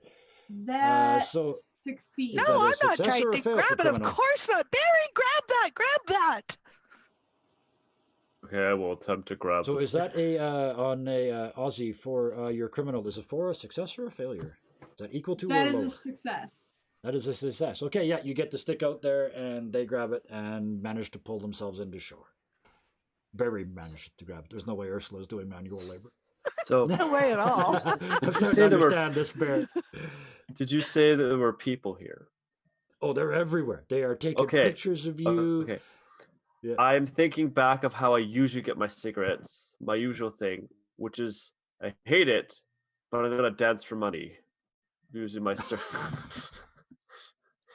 That so succeeds. No, I'm not success trying or a to fail grab for it. Of criminal? course not. Barry, grab that. Grab that. Okay, I will attempt to grab. So this. is that on a Aussie for your criminal? Is it for a success or a failure? Is that equal to That or lower? is a success. That is a success. Okay, yeah, you get the stick out there, and they grab it and manage to pull themselves into shore. Barry managed to grab it. There's no way Ursula's doing manual labor. So No way at all. I'm starting to understand this, Bear. Did you say that there were people here? Oh, they're everywhere. They are taking pictures of you. Okay. Yeah. I'm thinking back of how I usually get my cigarettes, my usual thing, which is I hate it, but I'm gonna dance for money using my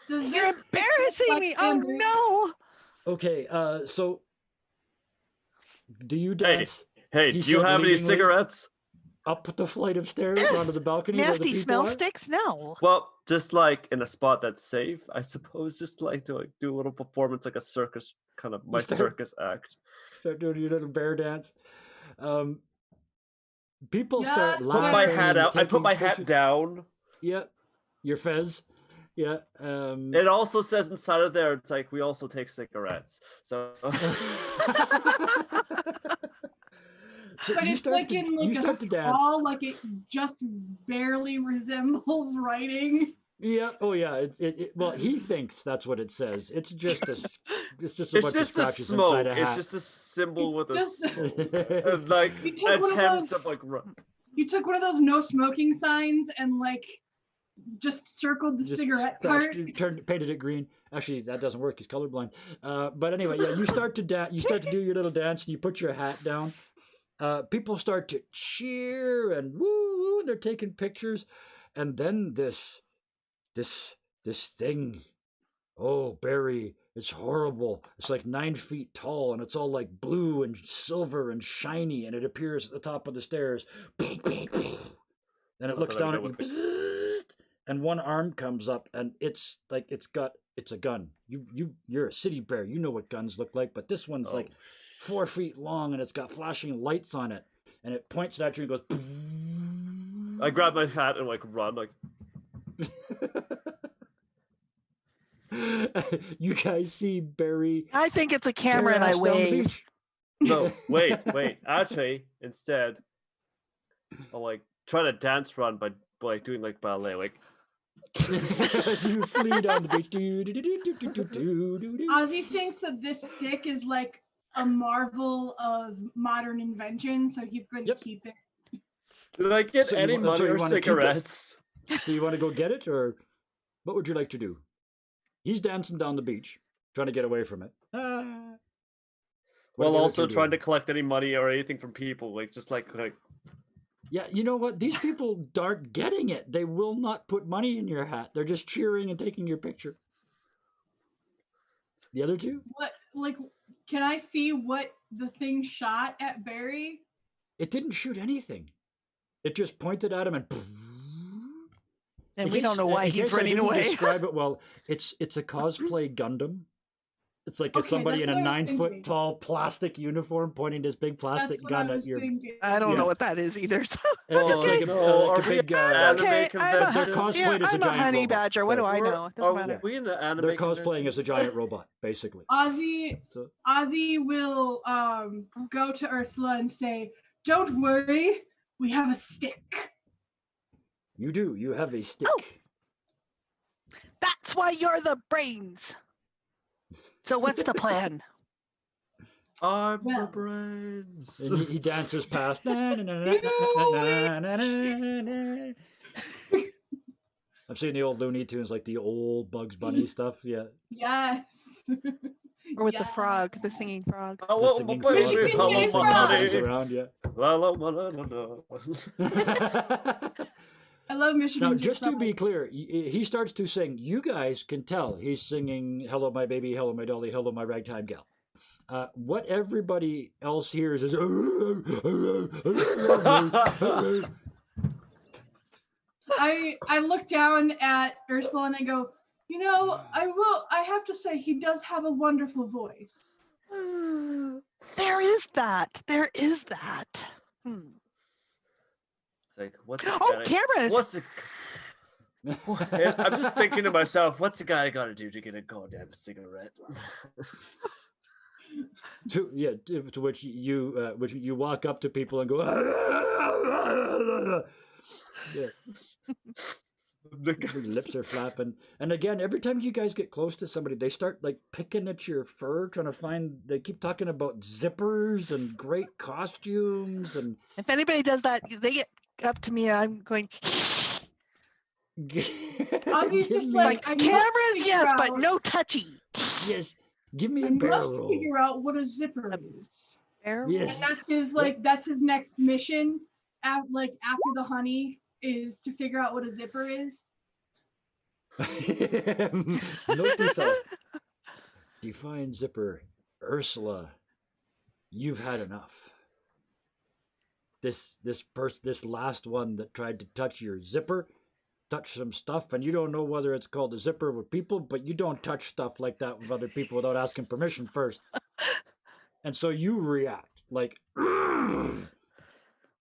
You're embarrassing me. Oh no. Okay, so do you dance? Hey, do you have any cigarettes? Up the flight of stairs onto the balcony where the Nasty people smell are? sticks? No. Well, just like in a spot that's safe, I suppose. Just like to do a little performance, like a circus kind of circus act. Start doing your little bear dance. People start Put laughing. my hat out. I put taking my hat pictures. down. Yeah, your fez. Yeah. It also says inside of there, it's like we also take cigarettes. So. So But you it's start like to, in like you a start to dance. scrawl, like it just barely resembles writing. Yeah. Oh, yeah. Well, he thinks that's what it says. It's just a bunch of scratches inside a hat. It's just a symbol with a Just- it's like You took one of attempt those- of like run. You took one of those no smoking signs and like just circled the Just cigarette scratched- part. painted it green. Actually, that doesn't work. He's colorblind. But anyway, yeah, you start to dance. You start to do your little dance, and you put your hat down. People start to cheer and woo, and they're taking pictures, and then this thing. Oh, Barry, it's horrible. It's like 9 feet tall, and it's all like blue and silver and shiny, and it appears at the top of the stairs. And it looks down at you, and one arm comes up, and it's a gun. You're a city bear. You know what guns look like, but this one's like 4 feet long, and it's got flashing lights on it, and it points at you and goes. I grab my hat and like run. Like You guys see Barry. I think it's a tear camera and I ass down the wave. beach. no, wait. Actually, instead, I'll like try to dance run by like doing like ballet. Like You flee down the beach. Ozzy thinks that this stick is like a marvel of modern invention, so he's going Yep. to keep it. did I get So you any wa- money so you or wanna keep it? cigarettes? So you want to go get it, or what would you like to do? He's dancing down the beach, trying to get away from it. What are While the other also two trying to doing? collect any money or anything from people. Like just like Yeah, you know what? These people aren't getting it. They will not put money in your hat. They're just cheering and taking your picture. The other two? What, like, can I see what the thing shot at Barry? It didn't shoot anything. It just pointed at him and. And In we don't case- know why in he's case I running didn't away. Describe it well. It's a cosplay Gundam. It's like Okay, somebody in that's a what I was 9 foot thinking. tall plastic uniform pointing this big plastic That's what gun I at was your. thinking. I don't Yeah. know what that is either. So It's okay. like a, No, like are a we big. at That's anime okay. convention? They're cosplayed Yeah, as a I'm a giant honey robot. badger. What do I know? It doesn't Are matter. we in an anime They're convention? cosplaying as a giant robot, basically. Ozzy So, will go to Ursula and say, "Don't worry, we have a stick." you do. You have a stick. Oh. That's why you're the brains. So what's the plan? I'm the Well. brains. And he dances past. I've seen the old Looney Tunes, like the old Bugs Bunny stuff. Yeah. Yes. Or with the Yes. frog, the singing frog. The Hello, singing my baby. Michigan Hello, J Singing my frog. buttons honey. around, yeah. La, la, la, la, la, la. I love Michigan. Now, J just to frog. be clear, he starts to sing. You guys can tell he's singing "Hello, my baby, hello, my dolly, hello, my ragtime gal." What everybody else hears is. I look down at Ursula and I go, you know, I have to say he does have a wonderful voice. There is that. There is that. Hmm. It's like, what's the Oh, guy? cameras. What's the? I'm just thinking to myself, what's the guy got to do to get a goddamn cigarette? To which you walk up to people and go. Yeah. The Your lips are flapping, and again, every time you guys get close to somebody, they start like picking at your fur, trying to find. They keep talking about zippers and great costumes, and If anybody does that, they get up to me. I'm going. give Obviously, me, like, I must Cameras, figure yes, but out- no touchy. yes, give me I a barrel must roll. figure out what a zipper is. Yes. And that's his next mission. After the honey is to figure out what a zipper is. Note to self. Define zipper. Ursula, you've had enough. This last one that tried to touch your zipper, touch some stuff, and you don't know whether it's called a zipper with people, but you don't touch stuff like that with other people without asking permission first. And so you react like,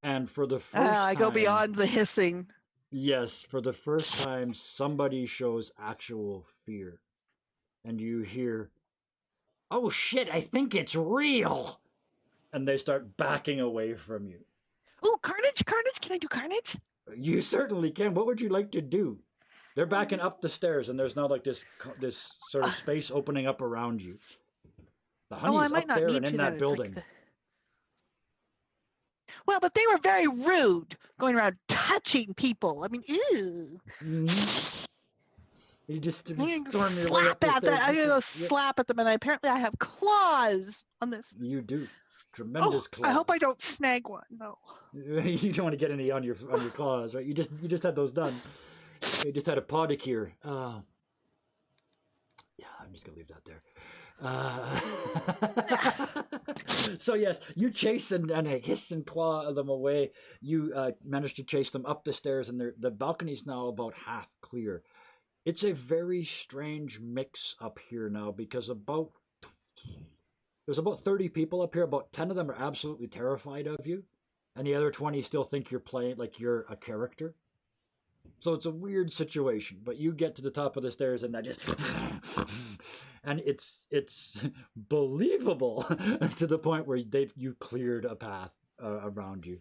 and for the first I go time- beyond the hissing. Yes, for the first time, somebody shows actual fear. And you hear, "Oh shit, I think it's real!" And they start backing away from you. Oh, carnage, carnage. Can I do carnage? You certainly can. What would you like to do? They're backing up the stairs, and there's now like this sort of space opening up around you. The I honey's might up not there need and to. in then. that It's like building. Well, but they were very rude, going around touching people. I mean, ew. Mhm. You just I'm gonna storm your way up slap the at stairs. that. I'm gonna go Yep. slap at them, and apparently I have claws on this. You do. Oh, Tremendous claws. I hope I don't snag one. No. You don't want to get any on your claws, right? You just had those done. You just had a pedicure. Yeah, I'm just gonna leave that there. So yes, you chase and hiss and claw them away. You manage to chase them up the stairs, and the balcony's now about half clear. It's a very strange mix up here now because there's about 30 people up here. About 10 of them are absolutely terrified of you, and the other 20 still think you're playing like you're a character. So it's a weird situation. But you get to the top of the stairs, and that just and it's believable to the point where you cleared a path around you.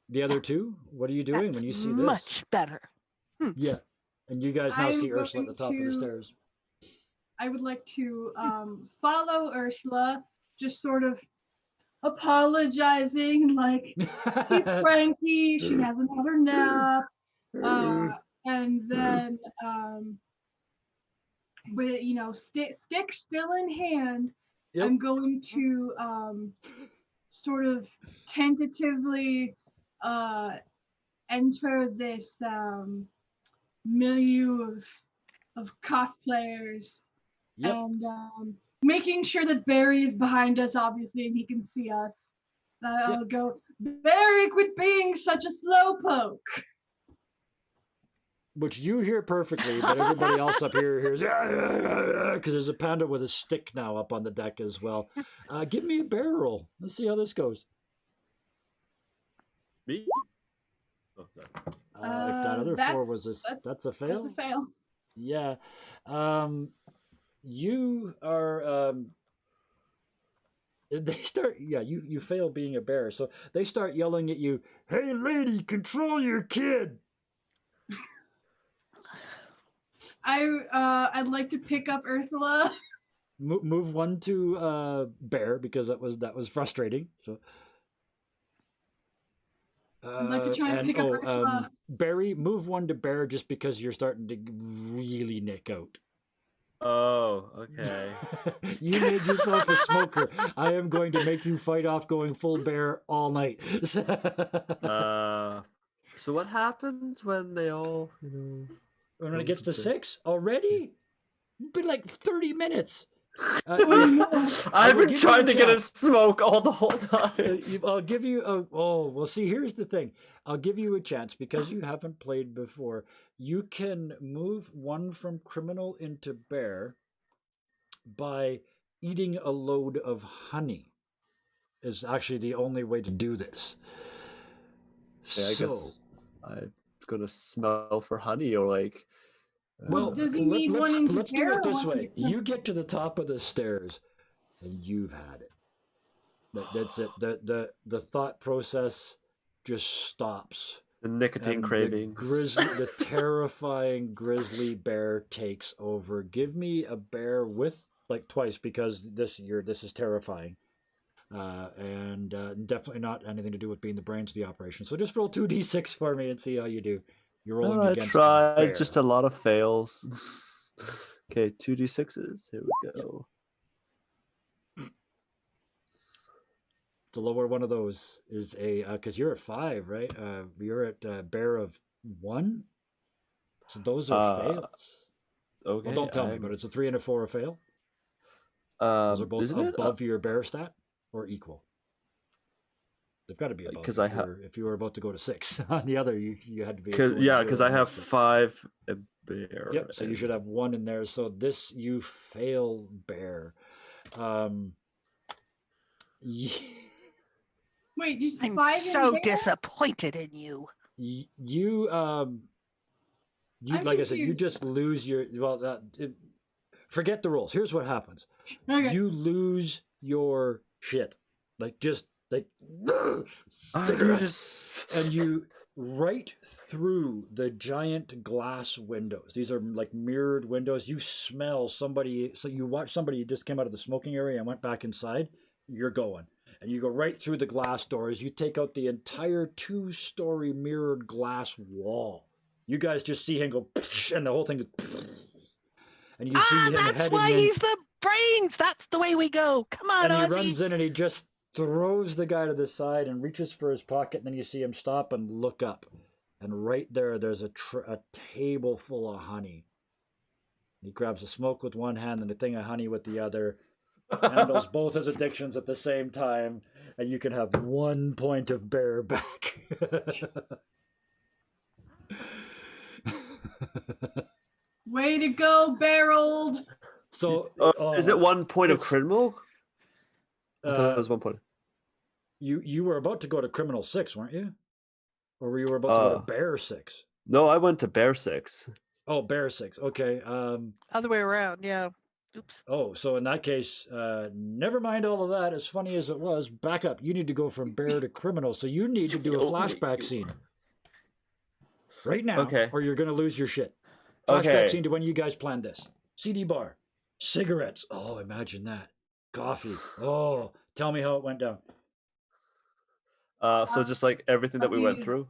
The other two, what are you doing That's when you see this? much better. Yeah, and you guys now I'm see Ursula at the going top of the to- stairs. I would like to follow Ursula, just sort of apologizing, like she's cranky, she hasn't had her nap, and then with stick still in hand, Yep. I'm going to sort of tentatively enter this milieu of cosplayers. Yep. And making sure that Barry is behind us, obviously, and he can see us. I'll go, Barry, quit being such a slowpoke. Which you hear perfectly, but everybody else up here hears because there's a panda with a stick now up on the deck as well. Give me a bear roll. Let's see how this goes. Me? Oh, sorry. If that other four was that's a fail. That's a fail. Yeah. You are they start you fail being a bear, so they start yelling at you, "Hey lady, control your kid." I'd like to pick up Ursula. Move one to bear because that was frustrating. So I'd like to try and pick up Ursula. Barry, move one to bear just because you're starting to really nick out. Oh, okay. You made yourself a smoker. I am going to make you fight off going full bear all night. So what happens when they all, When it gets to 6 already? It's been like 30 minutes. I've been trying to get a smoke all the whole time. I'll give you well, see, here's the thing. I'll give you a chance because you haven't played before. You can move one from criminal into bear by eating a load of honey. Is actually the only way to do this. Yeah, I guess I'm gonna smell for honey or like. Well, Does he need one in let's do bear it this or way. one- You get to the top of the stairs, and you've had it. That's it. The thought process just stops. The nicotine And cravings. the terrifying grizzly bear takes over. Give me a bear with like twice because this is terrifying, and definitely not anything to do with being the brains of the operation. So just roll 2d6 for me and see how you do. You're rolling I against tried, bear. just a lot of fails. Okay, 2d6s. Here we go. The lower one of those is a because you're at 5, right? You're at bear of 1, so those are fails. Okay. Well, don't tell me, but it's a 3 and a 4 a fail. Those are both isn't it? above your bear stat or equal. They've got to be above. 'Cause if you were about to go to 6 on the other, you had to be. Because I have 5 and bear. Yep. So you should have 1 in there. So this you fail bear. Wait, you I'm 5 in so bear? disappointed in you. You I'm like I said, you confused. just lose your forget the rules. Here's what happens. Okay. You lose your shit. Like just like You cigarettes. just And you right through the giant glass windows. These are like mirrored windows. You smell somebody. So you watch somebody just came out of the smoking area and went back inside. You're going. And you go right through the glass doors. You take out the entire 2-story mirrored glass wall. You guys just see him go, and the whole thing goes, and you see him That's heading why in. he's the brains. That's the way we go. Come on, And he Ozzy. runs in and he just throws the guy to the side and reaches for his pocket. And then you see him stop and look up. And right there's a table full of honey. He grabs a smoke with one hand and a thing of honey with the other. Handles both his addictions at the same time. And you can have 1 point of bear back. Way to go, Barreled. So is it 1 point of it's- criminal? I thought it was 1 point. You were about to go to Criminal 6, weren't you? Or were you about to go to Bear 6? No, I went to Bear 6. Oh, Bear 6. Okay. Other way around, yeah. Oops. Oh, so in that case, never mind all of that. As funny as it was, back up. You need to go from Bear to Criminal, so you need to do a flashback scene right now, Okay. or you're gonna lose your shit. Flashback Okay. scene to when you guys planned this. CD bar, cigarettes. Oh, imagine that. Coffee. Oh, tell me how it went down. So just like everything that we went through.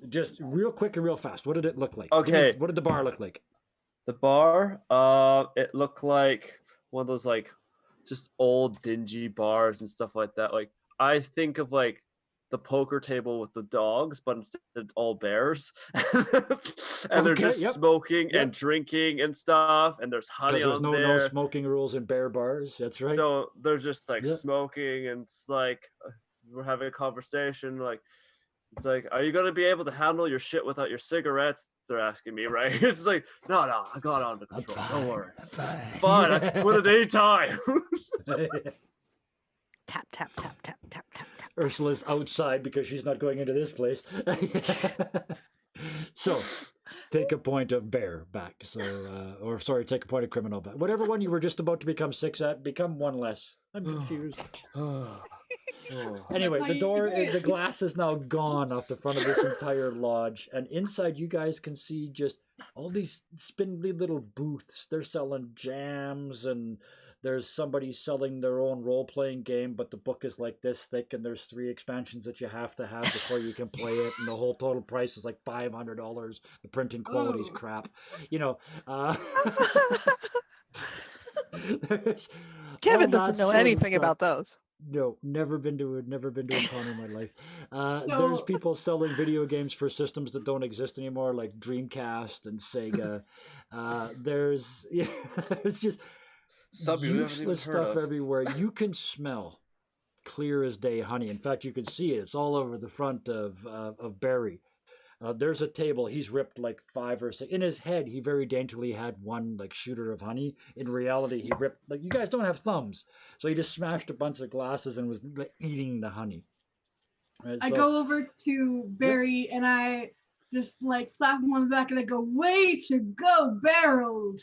Just real quick and real fast. What did it look like? Okay. What did the bar look like? The bar, it looked like one of those like just old dingy bars and stuff like that. Like I think of like the poker table with the dogs, but instead it's all bears. And they're just smoking and drinking and stuff, and there's honey Because there's on no there. smoking rules in bear bars. That's right. So they're just like smoking, and it's like we're having a conversation. Like it's like, are you gonna be able to handle your shit without your cigarettes? They're asking me, right? It's like, no, I got it under control. Don't worry. Fine, I can quit at any time. Tap, tap, tap, tap, tap, tap, tap. Ursula's outside because she's not going into this place. So, take a point of bear back. So, or sorry, take a point of criminal back. Whatever one you were just about to become 6 at, become 1 less. I'm confused. Anyway, the glass is now gone off the front of this entire lodge, and inside you guys can see just all these spindly little booths. They're selling jams, and there's somebody selling their own role-playing game, but the book is like this thick, and there's 3 expansions that you have to have before you can play it, and the whole total price is like $500. The printing quality's crap. You know, Kevin doesn't know anything about those. No, never been to a con in my life. There's people selling video games for systems that don't exist anymore, like Dreamcast and Sega. There's it's just useless stuff everywhere. You can smell clear as day honey. In fact, you can see it. It's all over the front of Barry. There's a table. He's ripped like 5 or 6. In his head, he very daintily had 1 like shooter of honey. In reality, he ripped like, you guys don't have thumbs, so he just smashed a bunch of glasses and was like, eating the honey. I go over to Barry and I just like slap him on the back and I go, "Way to go, Barreled!"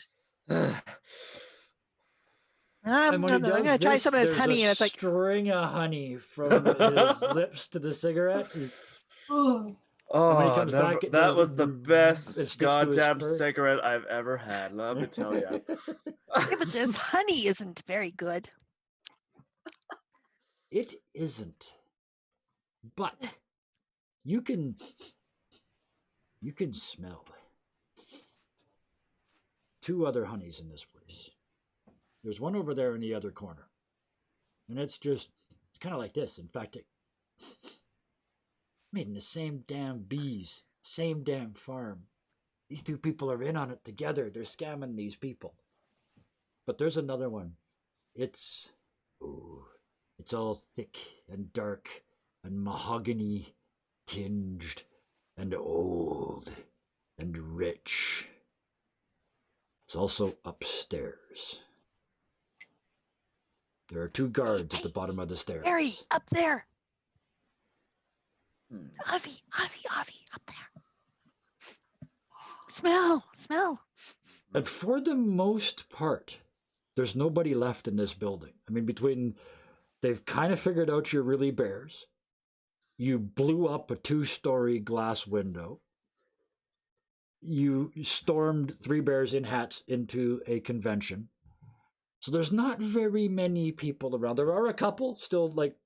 I'm gonna try some of this honey, and it's like string of honey from his lips to the cigarette. Oh, that was the best goddamn cigarette I've ever had. Let me tell you. But this honey isn't very good. It isn't, but you can smell 2 other honeys in this place. There's one over there in the other corner, and it's kind of like this. In fact, made in the same damn bees, same damn farm. These 2 people are in on it together. They're scamming these people. But there's another one. It's all thick and dark and mahogany tinged and old and rich. It's also upstairs. There are 2 guards at the bottom of the stairs. Barry, up there. Ozzy, up there. Smell. And for the most part, there's nobody left in this building. I mean, they've kind of figured out you're really bears. You blew up a 2-story glass window. You stormed 3 bears in hats into a convention. So there's not very many people around. There are a couple still like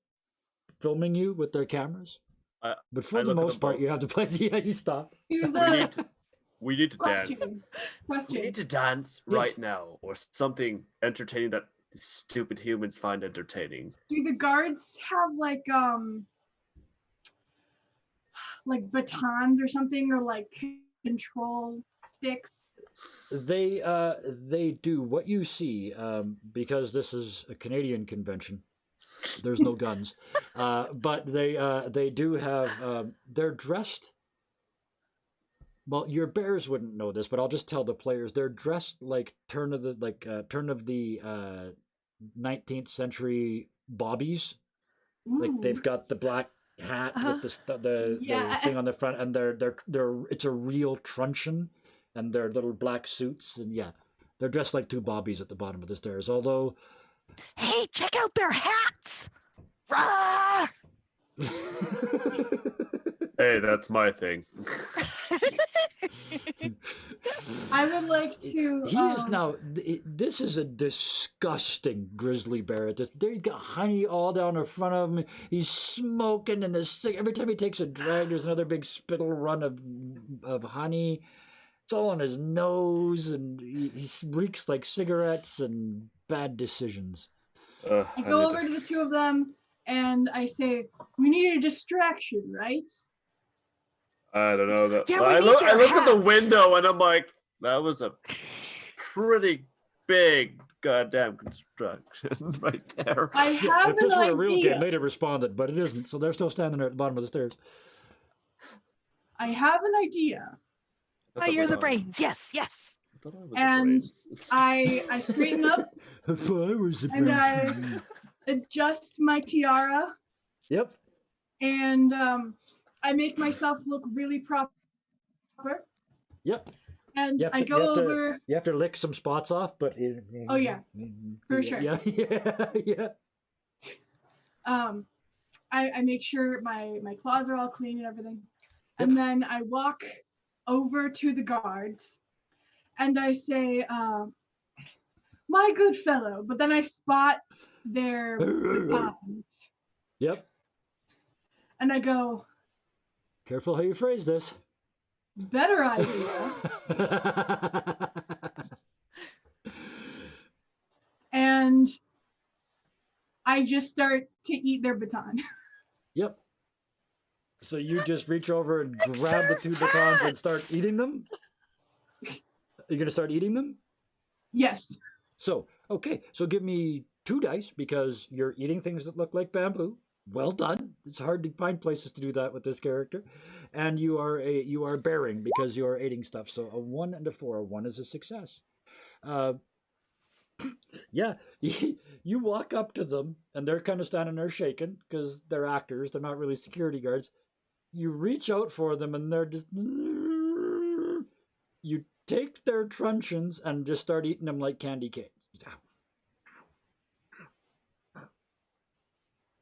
filming you with their cameras. But for the most part, you have to play. Yeah, you stop. We need to dance. We need to dance right now, or something entertaining that stupid humans find entertaining. Do the guards have like batons or something, or like control sticks? They do. What you see, because this is a Canadian convention, there's no guns, but they do have. They're dressed. Well, your bears wouldn't know this, but I'll just tell the players. They're dressed like turn of the 19th century bobbies. Like they've got the black hat with the Yeah. thing on the front, and they're it's a real truncheon, and they're little black suits, and yeah, they're dressed like two bobbies at the bottom of the stairs. Although, Hey, check out their hats! Rah! Hey, that's my thing. I would like to. he is now. This is a disgusting grizzly bear. He's got honey all down in front of him. He's smoking, and every time he takes a drag, there's another big spittle run of honey. It's all on his nose, and he reeks like cigarettes and bad decisions. I go over to the two of them and I say, "We need a distraction, right?" I don't know. Yeah, I we look need their at the hats. window and I'm like, that was a pretty big goddamn construction right there. I have If this an were a real game, idea. they'd have responded, but it isn't. So they're still standing there at the bottom of the stairs. I have an idea. Oh, you're the brains. Yes, yes. I thought I was the And brains. I straighten up If I was the and I brains. adjust my tiara Yep. and I make myself look really proper. Yep. And You have I to, go over. You have to lick some spots off, but Oh, yeah. For sure. Yeah, yeah. I make sure my claws are all clean and everything. And then I walk over to the guards and I say, "My good fellow," but then I spot their batons Yep. and I go, Careful how you phrase this. "Better idea." And I just start to eat their baton. Yep. So you just reach over and grab the two batons and start eating them? You're gonna start eating them? Yes. So, okay, so give me 2 dice because you're eating things that look like bamboo. Well done. It's hard to find places to do that with this character. And you are bearing because you are eating stuff. So a 1 and a 4. A 1 is a success. Yeah, you walk up to them and they're kind of standing there shaking because they're actors. They're not really security guards. You reach out for them and they're just... You take their truncheons and just start eating them like candy canes.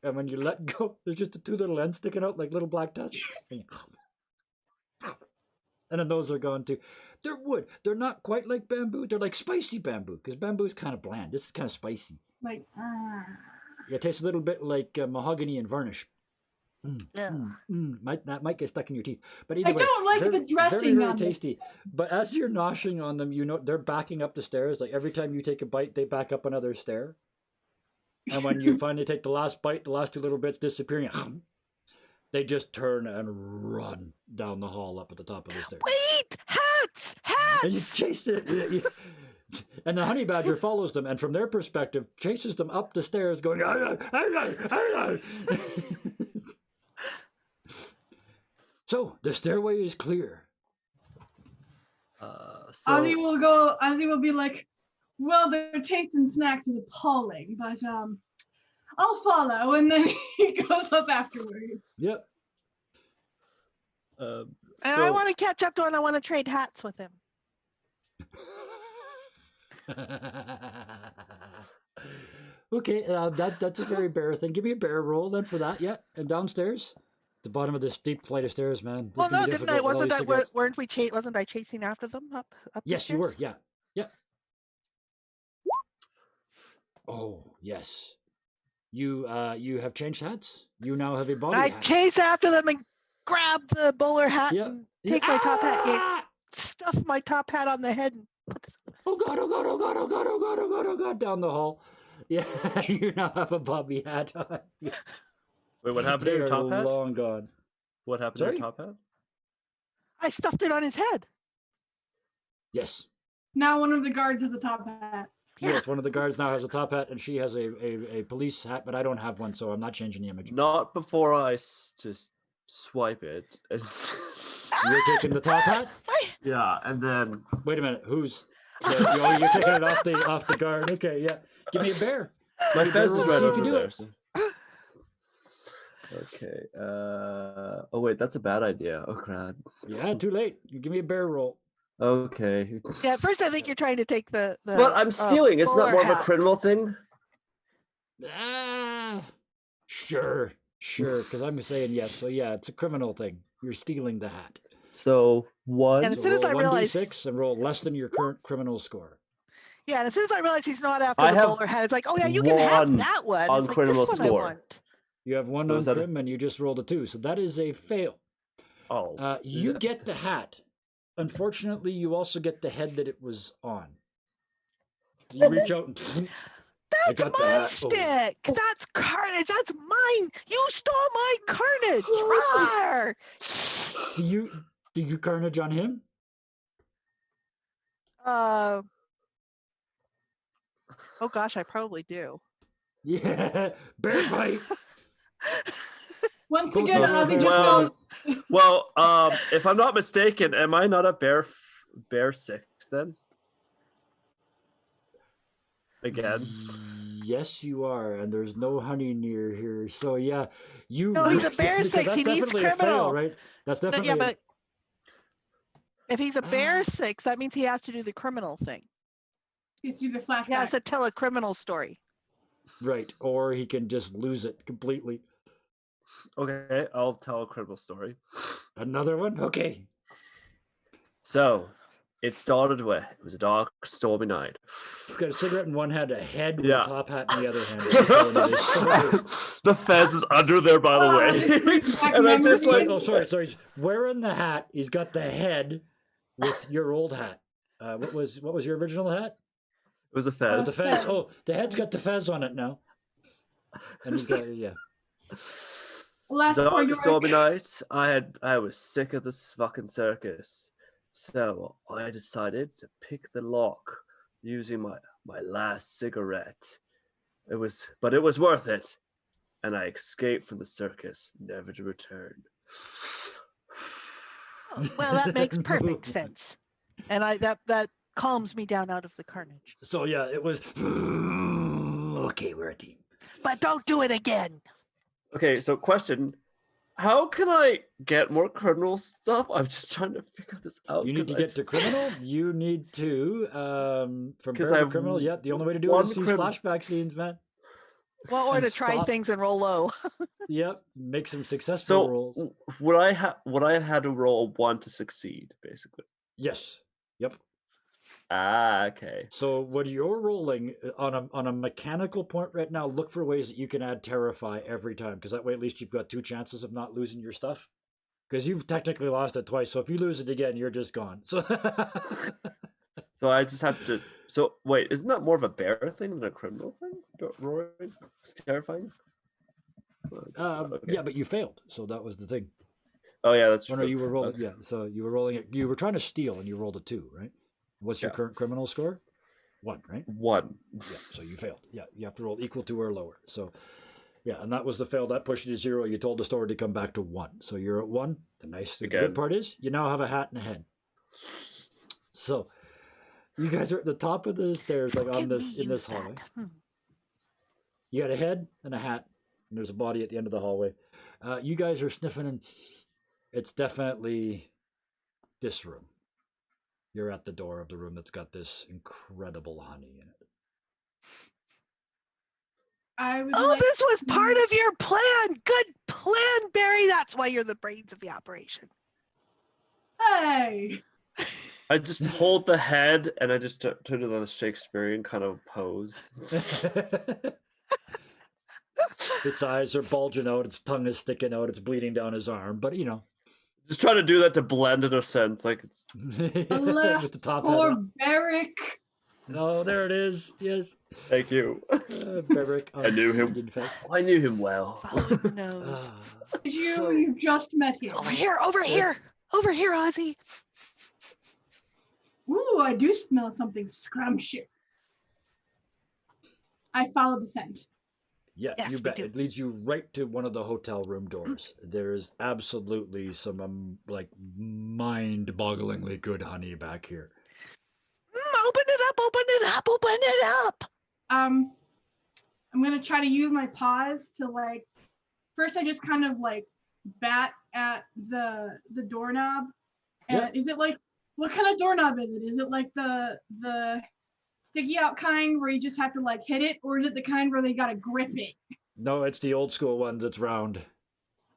And when you let go, there's just the two little ends sticking out like little black tusks. And then those are gone too. They're wood. They're not quite like bamboo. They're like spicy bamboo because bamboo is kind of bland. This is kind of spicy. Like, Yeah, it tastes a little bit like mahogany and varnish. Ugh. That might get stuck in your teeth. But I either way, don't like very, the dressing very, very on it. tasty. But as you're noshing on them, you know they're backing up the stairs. Like every time you take a bite, they back up another stair. And when you finally take the last bite, the last two little bits disappearing, they just turn and run down the hall up at the top of the stairs. Wait! Hats! Hats! And you chase it. And the honey badger follows them, and from their perspective, chases them up the stairs, going. So the stairway is clear. Ozzy will be like, "Well, their tastes and snacks is appalling, but I'll follow," and then he goes up afterwards. Yep. And I want to catch up to him. I want to trade hats with him. Okay, that's a very bear thing. Give me a bear roll then for that. Yeah, and downstairs, the bottom of this steep flight of stairs, man. This Well, is gonna no, be didn't difficult I? with all Wasn't these I? cigarettes. Weren't we? Wasn't I chasing after them up? The Yes, you stairs? were. Yeah, yeah. Oh yes, you have changed hats. You now have a body I hat. chase after them and grab the bowler hat Yeah. and take my top hat. Yeah, Ah! stuff my top hat on the head and put this. Oh god! Oh god! Oh god! Oh god! Oh god! Oh god! Oh god! Down the hall. Yeah, you now have a bobby hat on. Wait, what happened They to your are top hat? long gone. What happened Sorry? to your top hat? I stuffed it on his head. Yes. Now one of the guards has a top hat. Yeah. Yes, one of the guards now has a top hat, and she has a police hat, but I don't have one, so I'm not changing the image. Not before I just swipe it. And You're taking the top hat? yeah, and then Wait a minute, who's? You're taking it off the guard. Okay, yeah. Give me a bear. My You fez better is roll right see if you over do there. it. So. Okay. Oh wait, that's a bad idea. Oh crap. Yeah, too late. You give me a bear roll. Okay. Yeah, at first I think you're trying to take the But I'm stealing. Isn't that bowler more of a hat. criminal thing? Ah, sure, because I'm saying yes. So yeah, it's a criminal thing. You're stealing the hat. So And one. as So soon as roll I realize, 1d6 and roll less than your current criminal score. yeah, and as soon as I realize he's not after I the have bowler hat, it's like, oh yeah, you can have one that one. on It's like criminal this one I score. want. You have one So on is that a- crim and you just rolled a 2. So that is a fail. Oh. You get the hat. Unfortunately, you also get the head that it was on. You reach out and I That's got the my hat. Oh. stick. That's carnage. That's mine. You stole my carnage. Rawr! Do you carnage on him? Oh gosh, I probably do. Yeah, bear fight. Once Both again, of them Ozzy are just Well, if I'm not mistaken, am I not a bear 6 then? Again. Yes, you are, and there's no honey near here. So yeah, you. No, he's a bear because 6. that's He needs definitely a fail, criminal. right? That's But definitely yeah, but if he's a bear 6, that means he has to do the criminal thing. gets you the He has flashback. to tell a criminal story. right, or he can just lose it completely. Okay, I'll tell a criminal story. Another one, okay. So, it started with it was a dark, stormy night. He's got a cigarette in one hand, a head with Yeah. a top hat in the other hand. He's telling you this story. The fez is under there, by the This brings way. back And I'm just memories. like, Sorry. He's wearing the hat. He's got the head with your old hat. What was your original hat? it was a Oh, the fez. fez. Fez. Oh, the head's got the fez on it now. And he's got yeah. Last for Dark, your stormy night. I was sick of this fucking circus, so I decided to pick the lock using my last cigarette. It was worth it, and I escaped from the circus, never to return. Oh, well, that makes perfect sense. And that calms me down out of the carnage. So yeah, it was okay. We're a team. But don't do it again. Okay, so question: how can I get more criminal stuff? I'm just trying to figure this out. You need to 'cause I get to just- criminal. You need to from 'Cause bear I to have criminal. Yeah, the only way to do it one is these crim- flashback scenes, man. Well, or And to try stop. things and roll low. Yep, make some successful So rolls. would I had to roll a 1 to succeed, basically? Yes. Yep. Ah, okay. So what you're rolling on a mechanical point right now, look for ways that you can add terrify every time, because that way at least you've got 2 chances of not losing your stuff. Because you've technically lost it twice, so if you lose it again, you're just gone. So So I just have to. So wait, isn't that more of a bear thing than a criminal thing? Roaring, it's terrifying. Oh, I guess not. Okay. yeah, but you failed, so that was the thing. Oh yeah, that's Oh true. no, you were rolling. Okay. Yeah, so you were rolling it. You were trying to steal, and you rolled a 2, right? What's your Yeah. current criminal score? 1, right? 1. Yeah, so you failed. Yeah, you have to roll equal to or lower. So, yeah, and that was the fail. That pushed you to 0. You told the story to come back to 1. So you're at 1. The Again. good part is you now have a hat and a head. So you guys are at the top of the stairs, like on Can this we in this use hallway. that? You got a head and a hat, and there's a body at the end of the hallway. You guys are sniffing, and it's definitely this room. You're at the door of the room that's got this incredible honey in it. I would Oh, like this was part of your plan. Good plan, Barry. That's why you're the brains of the operation. Hey! I just hold the head and I just turn to the Shakespearean kind of pose. Its eyes are bulging out, its tongue is sticking out, it's bleeding down his arm, but you know. Just trying to do that to blend in a sense, like it's. Alas, With the top poor hat on. Beric. Oh, there it is. Yes. Thank you. Beric. I knew him. in fact. I knew him well. Following the nose. So- You just met him. Over here, over here, over here, Ozzy. Ooh, I do smell something scrumptious. I follow the scent. Yeah, Yes, you we bet. do. It leads you right to one of the hotel room doors. There is absolutely some like mind-bogglingly good honey back here. Open it up, open it up, open it up. I'm gonna try to use my paws to like. First, I just kind of like bat at the doorknob. And Yeah. is it like what kind of doorknob is it? Is it like the sticky out kind where you just have to like hit it, or is it the kind where they gotta grip it? No, it's the old school ones. It's round.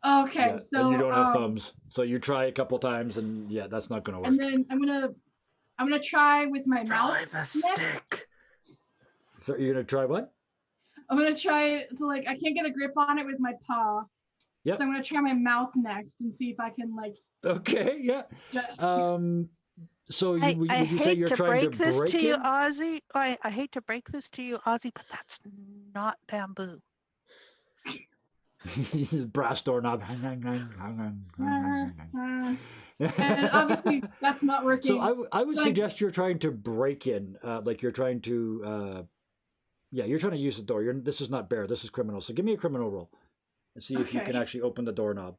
Okay, Yeah, so and you don't have thumbs, so you try a couple times, and yeah, that's not gonna work. and then I'm gonna try with my mouth. Try the next. stick. So you're gonna try what? I'm gonna try to like I can't get a grip on it with my paw. Yep. So I'm gonna try my mouth next and see if I can like. Okay, yeah. Just, So I would you say hate you're to trying to break this break to you, it? Ozzy. I hate to break this to you, Ozzy, but that's not bamboo. He's his brass doorknob. and obviously that's not working. So I would So suggest you're trying to break in, like you're trying to, yeah, you're trying to use the door. This is not bear. This is criminal. So give me a criminal roll and see if you can Okay. actually open the doorknob.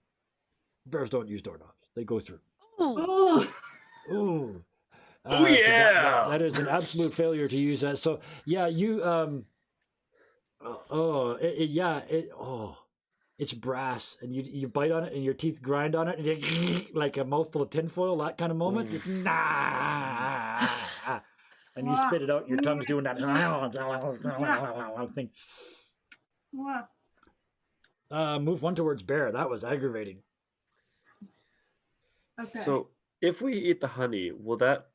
Bears don't use doorknobs. They go through. Ooh. Oh, Ooh. Oh, So yeah. that is an absolute failure to use that. So yeah, you it's brass, and you bite on it, and your teeth grind on it, and you, like a mouthful of tinfoil, that kind of moment. Just, nah, and you spit it out. Your tongue's doing that thing. wow. Move one towards bear. That was aggravating. Okay. So if we eat the honey, will that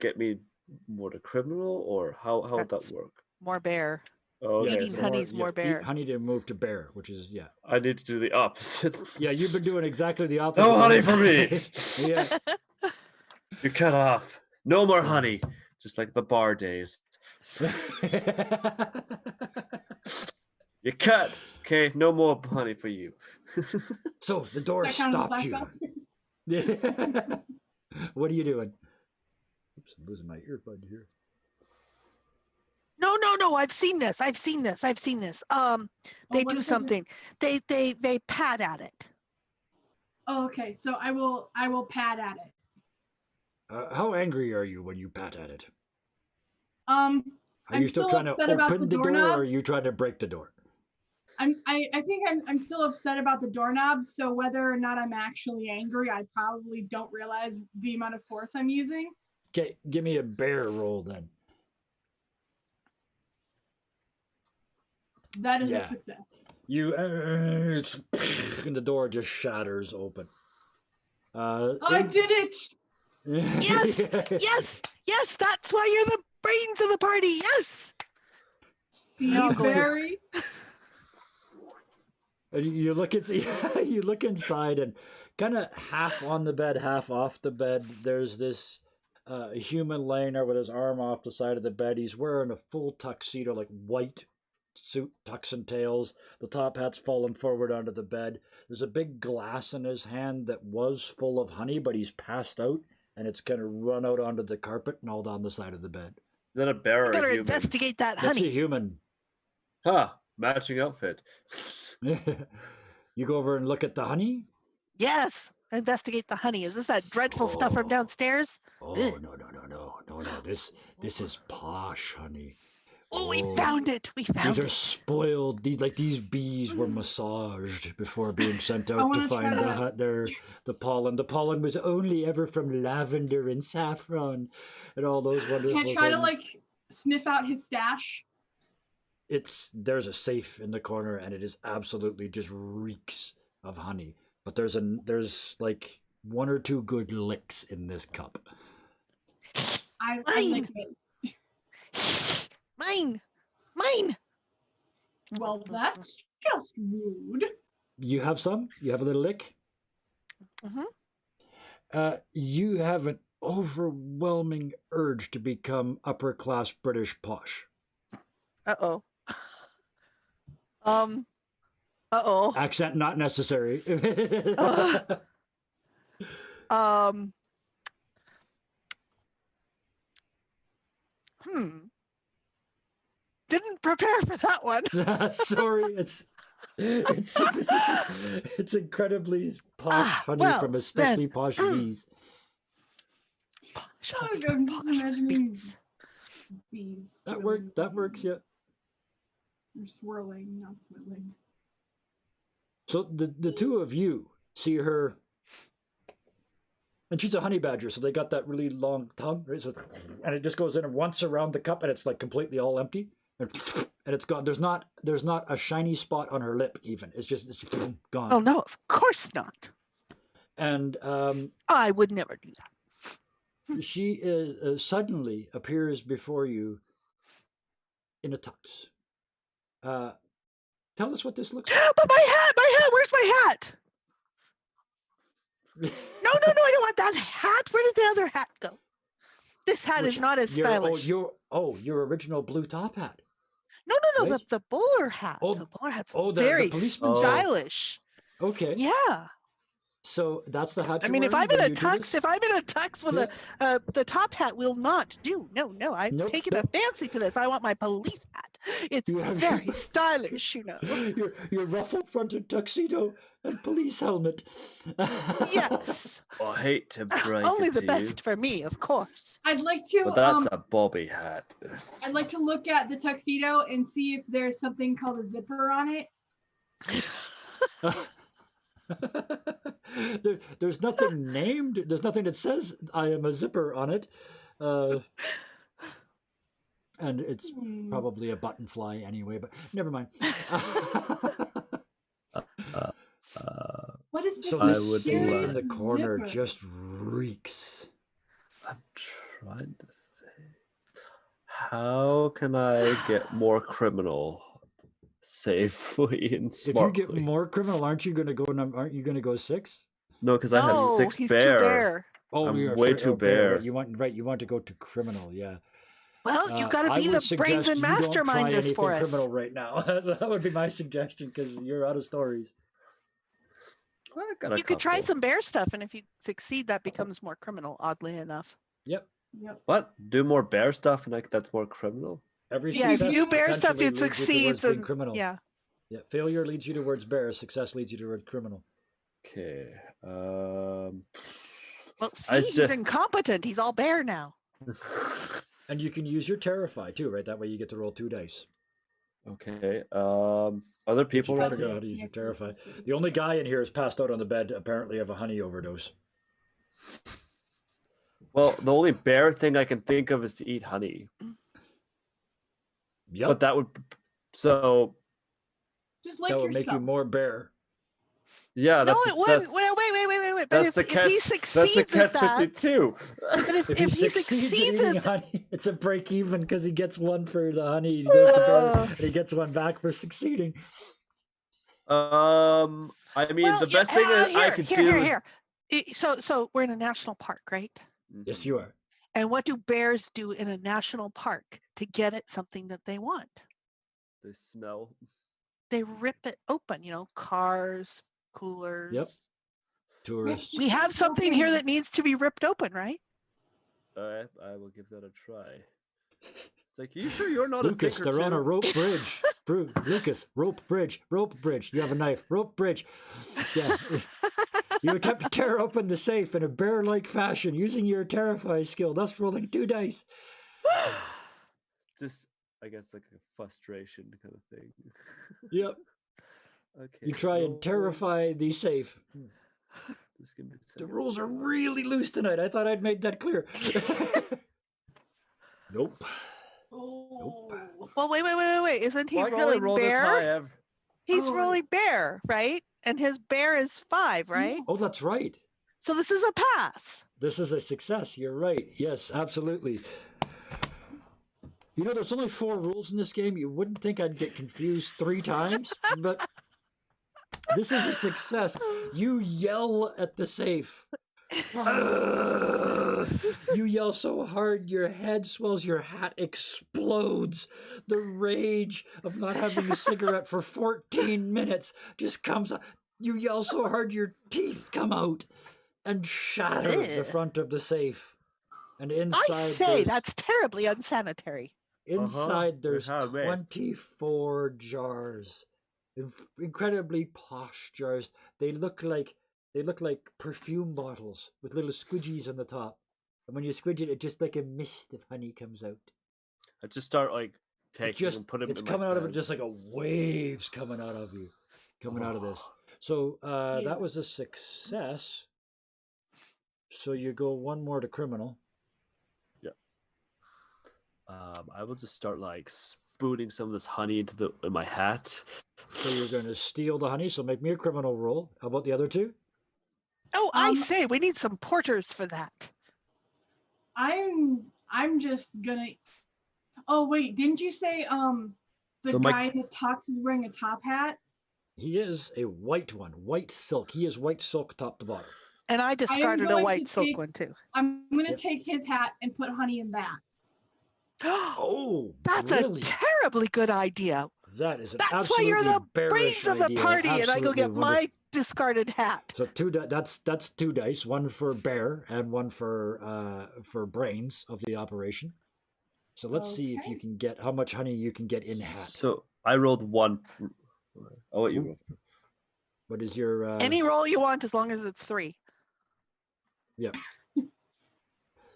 get me more to criminal, or how would that That's- work? More bear. Oh, okay, Eating so honey's more bear. Eat honey to move to bear, which is yeah. I need to do the opposite. Yeah, you've been doing exactly the opposite. No the honey whole for me. time. Yeah. You cut off. No more honey. Just like the bar days. You cut. Okay, no more honey for you. So the door That kind of stopped you. flashback. What are you doing? Oops, I'm losing my earbud here. No. I've seen this. They what do is it? something. They pat at it. Oh, okay. So I will pat at it. How angry are you when you pat at it? Are I'm you still still trying to upset about open the the door, doorknob. or are you trying to break the door? I think I'm still upset about the doorknob. So whether or not I'm actually angry, I probably don't realize the amount of force I'm using. Okay, give me a bear roll then. That is Yeah. a success. You and the door just shatters open. I did it. Yes. That's why you're the brains of the party. Yes. Steve go ahead. Barry. And you look you look inside, and kind of half on the bed, half off the bed. There's this human laying there with his arm off the side of the bed. He's wearing a full tuxedo, like white suit, tux and tails. The top hat's fallen forward onto the bed. There's a big glass in his hand that was full of honey, but he's passed out, and it's kind of run out onto the carpet and all down the side of the bed. Is that a bear or Better a human? investigate that That's a honey. human. Huh. Matching outfit. You go over and look at the honey. Yes. Investigate the honey. Is this that dreadful stuff from Oh. downstairs? Oh no! This is posh honey. Oh, we Oh. found it. We found These are it. spoiled. These bees were massaged before being sent out to wanna find try the pollen. The pollen was only ever from lavender and saffron, and all those wonderful Can I try things. to like sniff out his stash? There's a safe in the corner, and it is absolutely just reeks of honey. But there's like one or two good licks in this cup. I Mine. lick it. Mine. Well, that's just rude. You have some? You have a little lick? Mm-hmm. You have an overwhelming urge to become upper class British posh. Uh-oh. Uh-oh. Accent not necessary. Didn't prepare for that one. Sorry, it's incredibly posh honey well, from especially then. posh bees. Oh, I'm just imagining Beats. bees. That works, yeah. You're swirling, not swirling. So the two of you see her, and she's a honey badger, so they got that really long tongue, right? So, and it just goes in once around the cup, and it's like completely all empty, and it's gone. There's not a shiny spot on her lip even. It's just gone. Oh no, of course not. And I would never do that. she suddenly appears before you in a tux. Tell us what this looks But my hat, where's my hat? like. No, I don't want that hat. Where did the other hat go? This hat is not as stylish. Your original blue top hat. No, right? the bowler hat. Oh, the bowler hat's the very policeman's hat. stylish. Okay. Yeah. So that's the hat. I you're mean, if wearing I'm in when a you do tux, this? if I'm in a tux with the top hat will not do. No, I've Nope, taken a fancy to this. I want my police hat. It's You have very your- stylish, you know. your ruffle-fronted tuxedo and police helmet. Yes. I hate to break Only it the to best you, for me, of course. I'd like to but that's a bobby hat. I'd like to look at the tuxedo and see if there's something called a zipper on it. There's nothing named. There's nothing that says I am a zipper on it. And it's probably a button fly anyway, but never mind. What is this? So I this would safe love- in the corner zipper? just reeks. I'm trying to think. How can I get more criminal safely and If smartly? you get more criminal, aren't you going to go 6? No, because I have No, 6 he's bear. too bare. Oh, I'm you're way too bare. Right, you want to go to criminal, yeah. Well, you've got to I be would the brains suggest and you don't mastermind try this anything for us. criminal right now. That would be my suggestion because you're out of stories. I got a You could try couple. some bear stuff, and if you succeed, that becomes more criminal, oddly enough. Yep. Yep. What? Do more bear stuff and that's more criminal? Every Yeah, if success you do bear stuff, potentially you'd leads you succeed. towards being criminal. Yeah. Yeah. Failure leads you towards bear. Success leads you towards criminal. Okay. Well, I see, he's ju- incompetent. He's all bear now. And you can use your terrify too, right? That way you get to roll 2 dice. Okay. Other If you people can around figure out here? how to use your terrify. The only guy in here is passed out on the bed, apparently of a honey overdose. Well, the only bear thing I can think of is to eat honey. Yep. But that would so Just like that would yourself. make you more bear. yeah, No, that's it wouldn't. Wait. But that's if, the if catch. he That's the succeeds catch at that, 52. but if If he he succeeds at eating at honey, it's a break even because he gets one for the honey, he goes to bear, and he gets one back for succeeding. I mean, well, the best thing that I could do. Here. So we're in a national park, right? Yes, you are. And what do bears do in a national park to get at something that they want? They smell. They rip it open. Cars, coolers. Yep. Tourists. We have something here that needs to be ripped open, right? I will give that a try. It's like, you sure you're not Lucas, a thinker they're on too? a rope bridge. Lucas, rope bridge. You have a knife. Rope bridge. Yeah. You attempt to tear open the safe in a bear-like fashion using your terrify skill, thus rolling 2 dice. Just, I guess, like a frustration kind of thing. Yep. Okay. You try and terrify the safe. Just give me a The second. rules are really loose tonight. I thought I'd made that clear. Nope. Oh. Well, wait. Isn't he Why can't I rolling roll bear? this high ever? He's Oh. rolling bear, right? And his bear is 5, right? Oh, that's right. So this is a pass. This is a success. You're right. Yes, absolutely. There's only 4 rules in this game. You wouldn't think I'd get confused 3 times, but this is a success. You yell at the safe. You yell so hard your head swells, your hat explodes. The rage of not having a cigarette for 14 minutes just comes out. You yell so hard your teeth come out and shatter the Ew. front of the safe. And I inside say there's, that's terribly unsanitary. inside there's How, man? 24 jars. Incredibly posh jars. They look like perfume bottles with little squidgies on the top. And when you squidge it, just like a mist of honey comes out. I just start like taking and putting them it's in coming my out of it just fence. like a waves coming out of you, coming out of this. So Yeah. that was a success. So you go one more to criminal. I will just start like spooning some of this honey in my hat. So you're going to steal the honey. So make me a criminal roll. How about the other two? Oh, I Um, say we need some porters for that. I'm just gonna. Oh wait, didn't you say the So my- guy that talks is wearing a top hat? He is a white one, white silk. He is white silk top to bottom. And I discarded a going white to silk take- one too. I'm gonna Yep. take his hat and put honey in that. Oh, That's brilliant. a terribly good idea. That is an That's why absolutely you're the bearish brains of the idea. party, and I go Absolutely get wonderful. my discarded hat. So that's 2 dice, one for bear and one for brains of the operation. So let's see if Okay. you can get how much honey you can get in hat. So I rolled 1. Oh, what you rolled? What is your Any roll you want, as long as it's 3.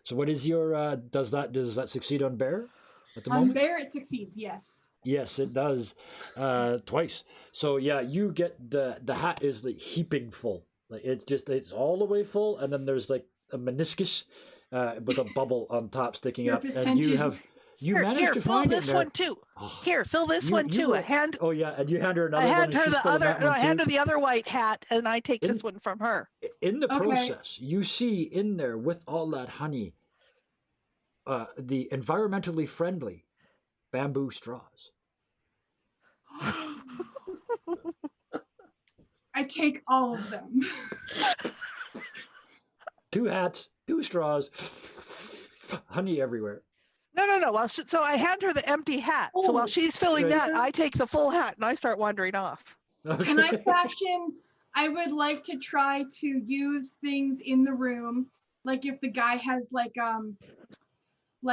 So what is your does that succeed on bear at the On moment? bear, it succeeds. Yes. Yes, it does. Twice. So yeah, you get the hat is like heaping full. Like it's all the way full, and then there's like a meniscus with a bubble on top sticking up, Surface and you tension. managed to fill find it this in there. one too. Oh, Here, fill this you- one you too. roll- Oh yeah, and you hand her another I one, hand and her she's the filling other. that No, one I hand too. her the other white hat, and I take In- this one from her. In the Okay. process, you see in there with all that honey, the environmentally friendly bamboo straws. I take all of them. 2 hats, 2 straws, honey everywhere. No. Well, so I hand her the empty hat. So while Oh, she's filling right. that, I take the full hat and I start wandering off. Can I Okay. fashion? I would like to try to use things in the room, like if the guy has like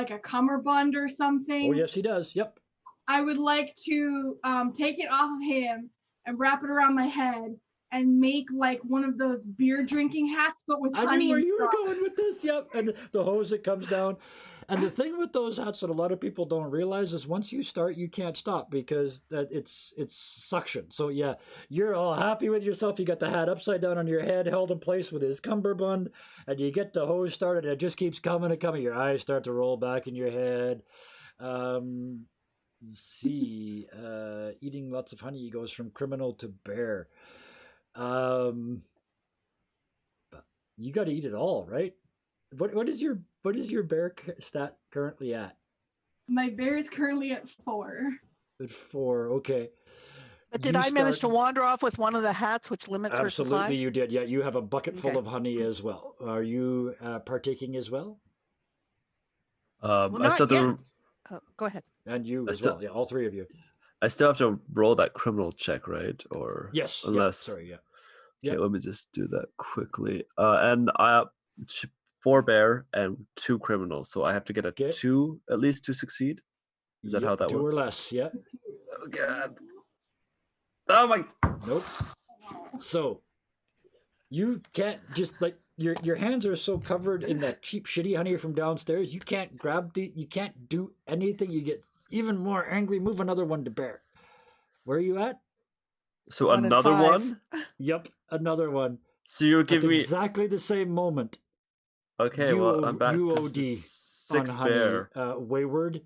a cummerbund or something. Oh yes, he does. Yep. I would like to take it off of him and wrap it around my head and make like one of those beer drinking hats, but with I honey knew where and you were straw. going with this. Yep, and the hose that comes down. And the thing with those hats that a lot of people don't realize is once you start, you can't stop because it's suction. So yeah, you're all happy with yourself. You got the hat upside down on your head, held in place with his cummerbund, and you get the hose started, and it just keeps coming and coming. Your eyes start to roll back in your head. See, eating lots of honey goes from criminal to bear. But you got to eat it all, right? What is your bear stat currently at? My bear is currently at 4. At 4. Okay. But did You I manage to start- wander off with one of the hats, which limits her Absolutely, supply? you did. Yeah, you have a bucket full Okay. of honey as well. Are you partaking as well? I not still have to, Oh, go ahead. And you I as still- well. Yeah, all 3 of you. I still have to roll that criminal check, right? Or Yes. unless Yeah, sorry. Yeah. okay, Yep. let me just do that quickly. And I 4 bear and 2 criminals, so I have to get a Okay. 2 at least to succeed. Is that Yep, how that 2 or works? less. Yeah. Oh god! Oh my! Nope. So you can't just like your hands are so covered in that cheap shitty honey from downstairs. You can't you can't do anything. You get even more angry. Move another one to bear. Where are you at? So 1 in another 5. one. Yep, another one. So you're At giving me exactly the same moment. okay. Well, I'm back to UOD the on 6 honey. bear. Wayward.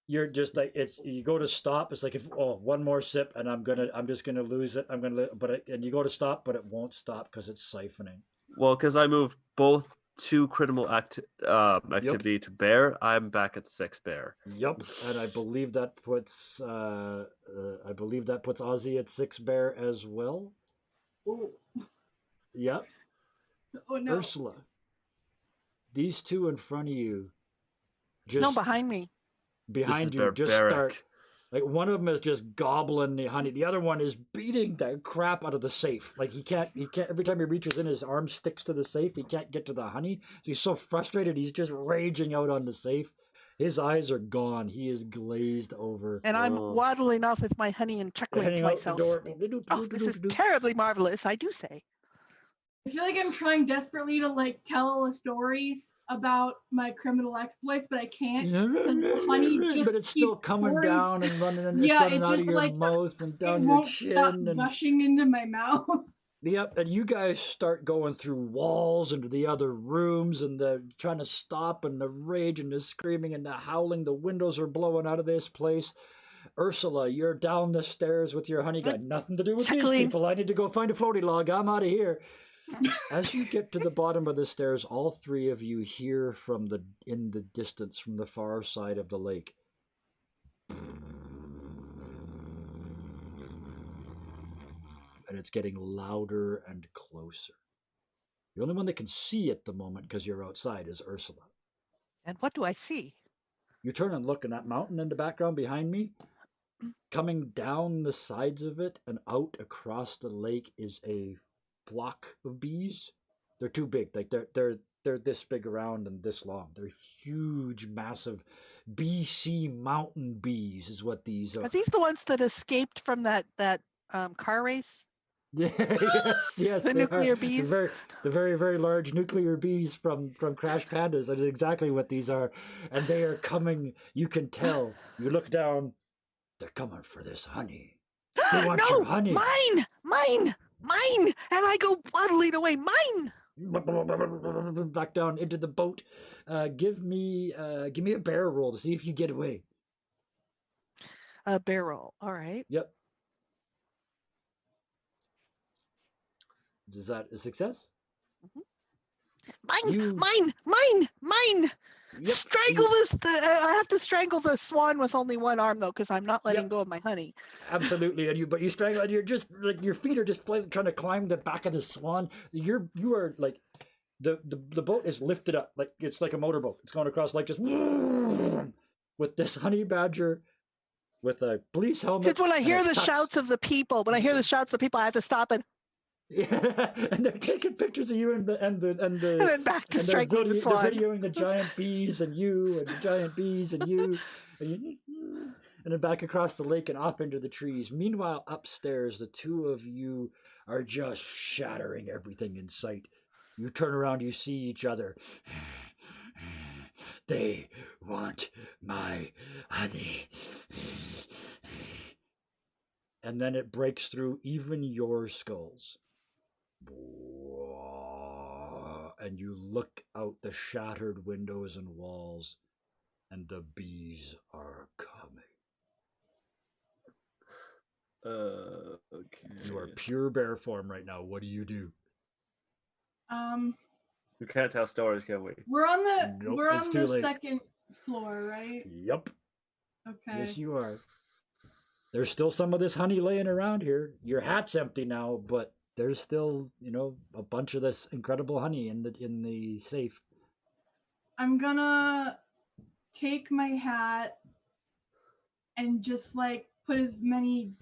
You're just like you go to stop. It's like if one more sip and I'm just gonna lose it. And you go to stop, but it won't stop because it's siphoning. Well, because I moved both 2 criminal activity to bear, I'm back at 6 bear. Yep, and I believe that puts Ozzy at 6 bear as well. Oh, Yep, oh no. Ursula. These 2 in front of you, No, behind me. behind This is you, just barbaric. start. Like one of them is just gobbling the honey. The other one is beating the crap out of the safe. Like he can't. Every time he reaches in, his arm sticks to the safe. He can't get to the honey. So he's so frustrated. He's just raging out on the safe. His eyes are gone. He is glazed over. And I'm Oh. waddling off with my honey and chuckling Heading to out the myself. door. Oh, this is terribly marvelous, I do say. I feel like I'm trying desperately to like tell a story about my criminal exploits, but I can't. The honey just But it's still keeps coming pouring. down and running, and it's Yeah, running it out of just your like mouth and it down your won't stop chin. And gushing into my mouth. yep, and you guys start going through walls into the other rooms, and they're trying to stop, and the rage and the screaming and the howling. The windows are blowing out of this place. Ursula, you're down the stairs with your honey gun. Nothing to do with these Chuckling. people. I need to go find a floaty log. I'm out of here. As you get to the bottom of the stairs, all three of you hear from in the distance, from the far side of the lake. And it's getting louder and closer. The only one that can see at the moment, because you're outside, is Ursula. And what do I see? You turn and look, and that mountain in the background behind me, coming down the sides of it and out across the lake is a flock of bees. They're too big. Like they're this big around and this long. They're huge, massive BC mountain bees is what these are. Are these the ones that escaped from that car race? yes, The they nuclear are. bees? The very, very large nuclear bees from Crash Pandas. That is exactly what these are. And they are coming, you can tell. You look down, they're coming for this honey. They want No, your honey. mine, and I go waddling away. Mine. Back down into the boat. Give me a bear roll to see if you get away. A barrel. All right. Yep. Is that a success? Mine. Yep. Strangle this. I have to strangle the swan with only one arm though, because I'm not letting go of my honey. Absolutely, and you strangle, and you're just like your feet are just trying to climb the back of the swan. You are like the boat is lifted up like it's like a motorboat. It's going across like just with this honey badger with a police helmet. Since when I hear the tux. shouts of the people, I have to stop and Yeah, and they're taking pictures of you and then back to strangling the swan. They're videoing the giant bees and you and the giant bees and you and then back across the lake and off into the trees. Meanwhile, upstairs, the two of you are just shattering everything in sight. You turn around, you see each other. They want my honey. And then it breaks through even your skulls. And you look out the shattered windows and walls, and the bees are coming. Okay. You are pure bear form right now. What do you do? We can't tell stories, can we? We're on the Nope, we're it's on too the late. second floor, right? Yep. Okay. Yes, you are. There's still some of this honey laying around here. Your hat's empty now, but there's still, a bunch of this incredible honey in the safe. I'm gonna take my hat and just like put as many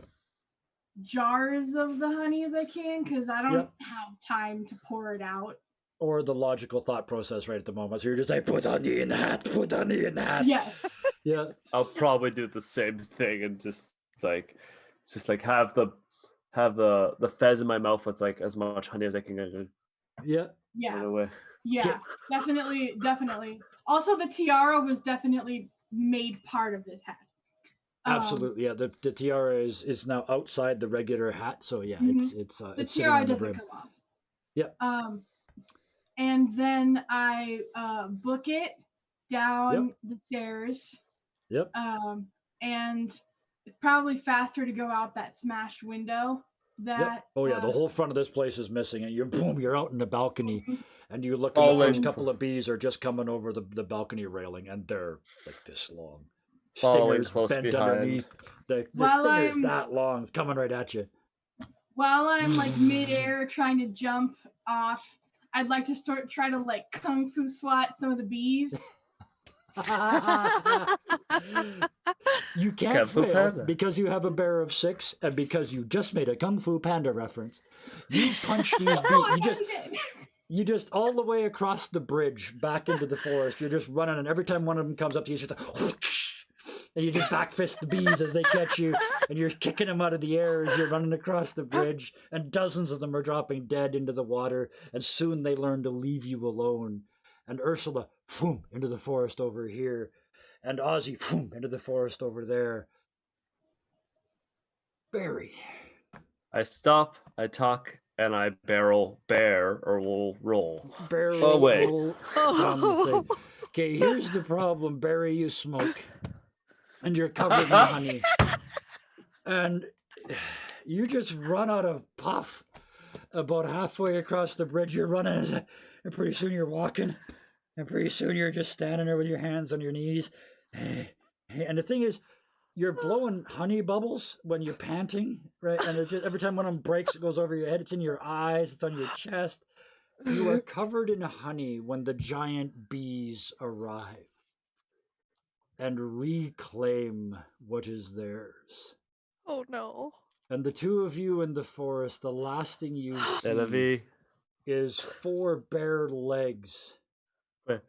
jars of the honey as I can because I don't Yep. have time to pour it out. Or the logical thought process right at the moment. So you're just like, put honey in the hat, put honey in the hat. Yes. Yeah. I'll probably do the same thing and just have the fez in my mouth with like as much honey as I can get it Yeah. Yeah. away. Yeah. Definitely. Also, the tiara was definitely made part of this hat. Absolutely. Yeah. The tiara is now outside the regular hat. So yeah, it's the it's sitting tiara on the doesn't brim. come off. Yep. And then I book it down the stairs. Yep. And it's probably faster to go out that smashed window. Yep. Oh yeah, the whole front of this place is missing, and you're out in the balcony, and you look, Oh, and the first and- couple of bees are just coming over the balcony railing, and they're like this long. Following Stingers close bent behind. underneath. The While stinger's I'm- that long. It's coming right at you. While I'm like midair trying to jump off, I'd like to try to like kung fu swat some of the bees. You Kung can't Fu fail Panda. because you have a bear of 6, and because you just made a Kung Fu Panda reference. You punch these bees. You just all the way across the bridge back into the forest. You're just running, and every time one of them comes up to you, it's just like, and you just back fist the bees as they catch you, and you're kicking them out of the air as you're running across the bridge, and dozens of them are dropping dead into the water, and soon they learn to leave you alone. and Ursula, boom, into the forest over here, and Ozzy, boom, into the forest over there. Barry. I stop, I talk, and I bear or will roll. Barrel Oh, wait. roll down the thing. Okay, here's the problem, Barry. You smoke, and you're covered in honey, and you just run out of puff about halfway across the bridge. You're running, and pretty soon you're walking, and pretty soon you're just standing there with your hands on your knees. And the thing is, you're blowing honey bubbles when you're panting, right? And it's just, every time one of them breaks, it goes over your head. It's in your eyes. It's on your chest. You are covered in honey when the giant bees arrive and reclaim what is theirs. Oh no. And the two of you in the forest, the last thing you C'est la see vie. is 4 bare legs. Wait,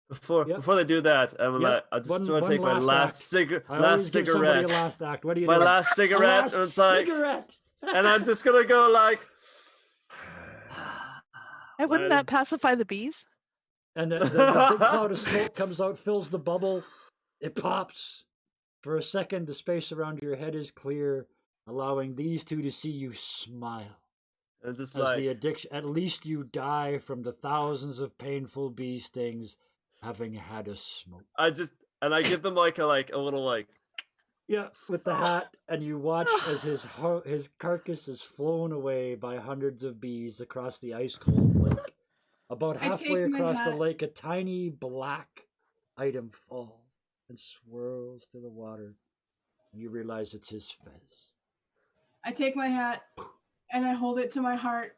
before they do that, I just want to take my last I always give somebody cigarette. a last act. What do you My do? last cigarette. last and it's like, cigarette. and I'm just gonna go like. And wouldn't that pacify the bees? And the big cloud of smoke comes out, fills the bubble. It pops. For a second, the space around your head is clear, allowing these two to see you smile. And just As like the addiction, at least you die from the thousands of painful bee stings, having had a smoke. I give them like a little like. Yeah, with the hat, and you watch as his carcass is flown away by hundreds of bees across the ice-cold lake. About I halfway take my across the hat. lake, a tiny black item falls and swirls through the water. And you realize it's his fez. I take my hat and I hold it to my heart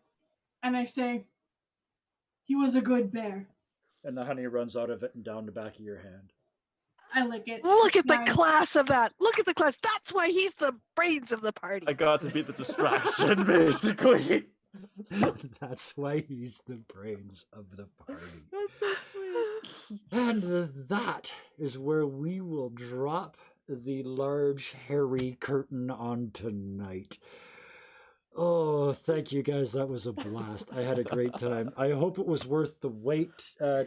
and I say, he was a good bear. And the honey runs out of it and down the back of your hand. I lick it. Look at the Nice. class of that. Look at the class. That's why he's the brains of the party. I got to be the distraction, basically. That's why he's the brains of the party. That's so sweet. And that is where we will drop the large hairy curtain on tonight. Oh, thank you guys. That was a blast. I had a great time. I hope it was worth the wait,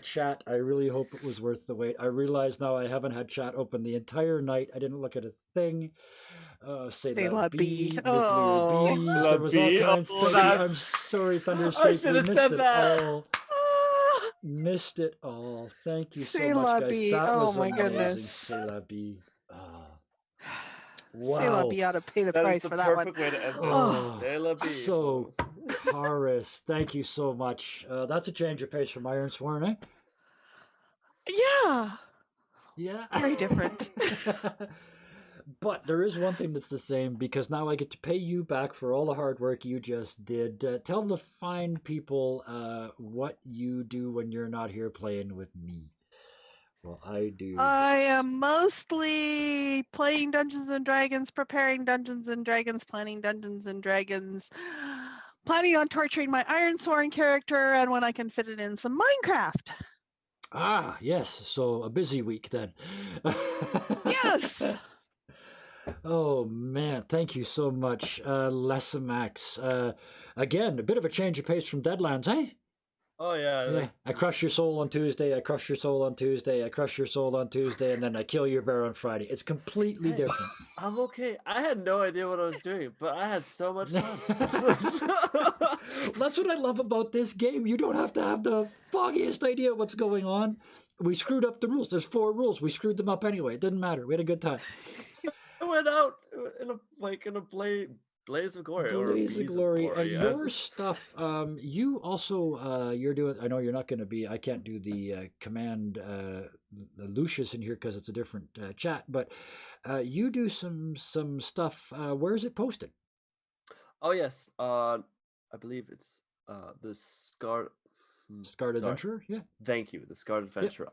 chat. I really hope it was worth the wait. I realize now I haven't had chat open the entire night. I didn't look at a thing. Say la bee, nuclear Oh. bees. La There was all bee. kinds Oh, of that's- I'm sorry, I Thunderscape. should We have missed said it that. all. Ah, Missed it all. Thank you so C'est much, la guys. bee. That Oh was my amazing. goodness. C'est la bee. Ah. C'est la Wow. bee ought to pay the That is price the for that one. perfect way to end this. Oh, C'est la vie. so Karis, thank you so much. That's a change of pace from Iron Sworn, eh? Yeah. Yeah. Very different. But there is one thing that's the same, because now I get to pay you back for all the hard work you just did. Tell the fine people what you do when you're not here playing with me. Well, I do. I am mostly playing Dungeons and Dragons, preparing Dungeons and Dragons, planning Dungeons and Dragons, planning on torturing my Ironsworn character, and when I can fit it in, some Minecraft. Ah, yes. So a busy week then. Yes. Oh man, thank you so much, Lessamax. Again, a bit of a change of pace from Deadlands, eh? Oh yeah. Yeah. Like, I crush your soul on Tuesday, I crush your soul on Tuesday, I crush your soul on Tuesday, and then I kill your bear on Friday. It's completely Hey. different. I'm okay. I had no idea what I was doing, but I had so much fun. That's what I love about this game. You don't have to have the foggiest idea what's going on. We screwed up the rules. There's 4 rules. We screwed them up anyway. It didn't matter. We had a good time. I went out in a blaze of glory. or a Blaze of blaze glory. glory. And your stuff, you also, you're doing, I know you're not going to be, I can't do the command Lucius in here because it's a different chat, but you do some stuff. Where is it posted? Oh yes. I believe it's the Scarred Scarred Adventurer? Yeah. Thank you. The Scarred Adventure.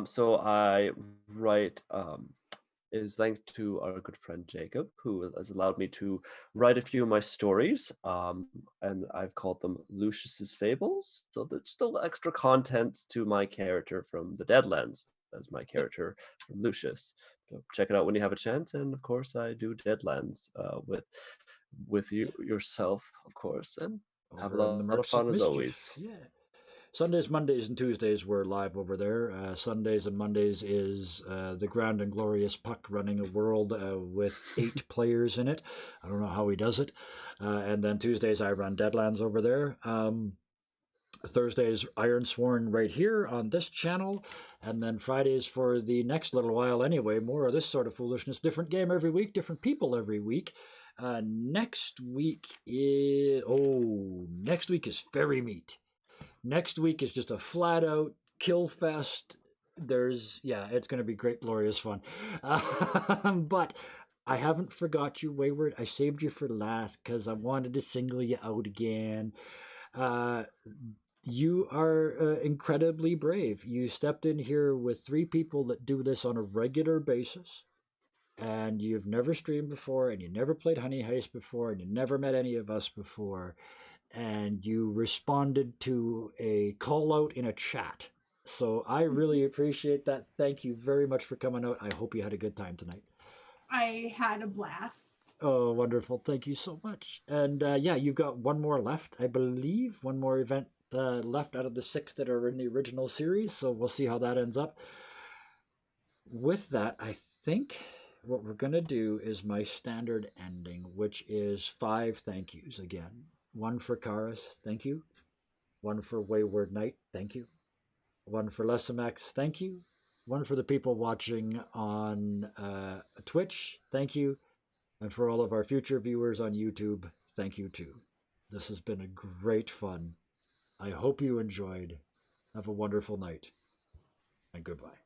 So I write is linked to our good friend Jacob, who has allowed me to write a few of my stories. And I've called them Lucius's Fables. So there's still extra contents to my character from the Deadlands as my character from Lucius. So check it out when you have a chance. And of course, I do Deadlands with you yourself, of course, and have a Over on lot the of Mercs fun as Mischief. always. Yeah. Sundays, Mondays, and Tuesdays we're live over there. Sundays and Mondays is the Grand and Glorious Puck running a world with 8 players in it. I don't know how he does it. And then Tuesdays I run Deadlands over there. Thursdays Ironsworn right here on this channel, and then Fridays for the next little while anyway, more of this sort of foolishness. Different game every week, different people every week. Next week is Fairy Meat. Next week is just a flat out kill fest. It's going to be great, glorious fun. But I haven't forgot you, Wayward. I saved you for last because I wanted to single you out again. You are incredibly brave. You stepped in here with 3 people that do this on a regular basis, and you've never streamed before, and you never played Honey Heist before, and you never met any of us before, and you responded to a call out in a chat. So I really appreciate that. Thank you very much for coming out. I hope you had a good time tonight. I had a blast. Oh, wonderful. Thank you so much. And you've got one more left, I believe. One more event left out of the 6 that are in the original series. So we'll see how that ends up. With that, I think what we're going to do is my standard ending, which is 5 thank yous again. 1 for Karis, thank you. 1 for Wayward Knight, thank you. 1 for Lessimax, thank you. 1 for the people watching on Twitch, thank you. And for all of our future viewers on YouTube, thank you too. This has been a great fun. I hope you enjoyed. Have a wonderful night, and goodbye.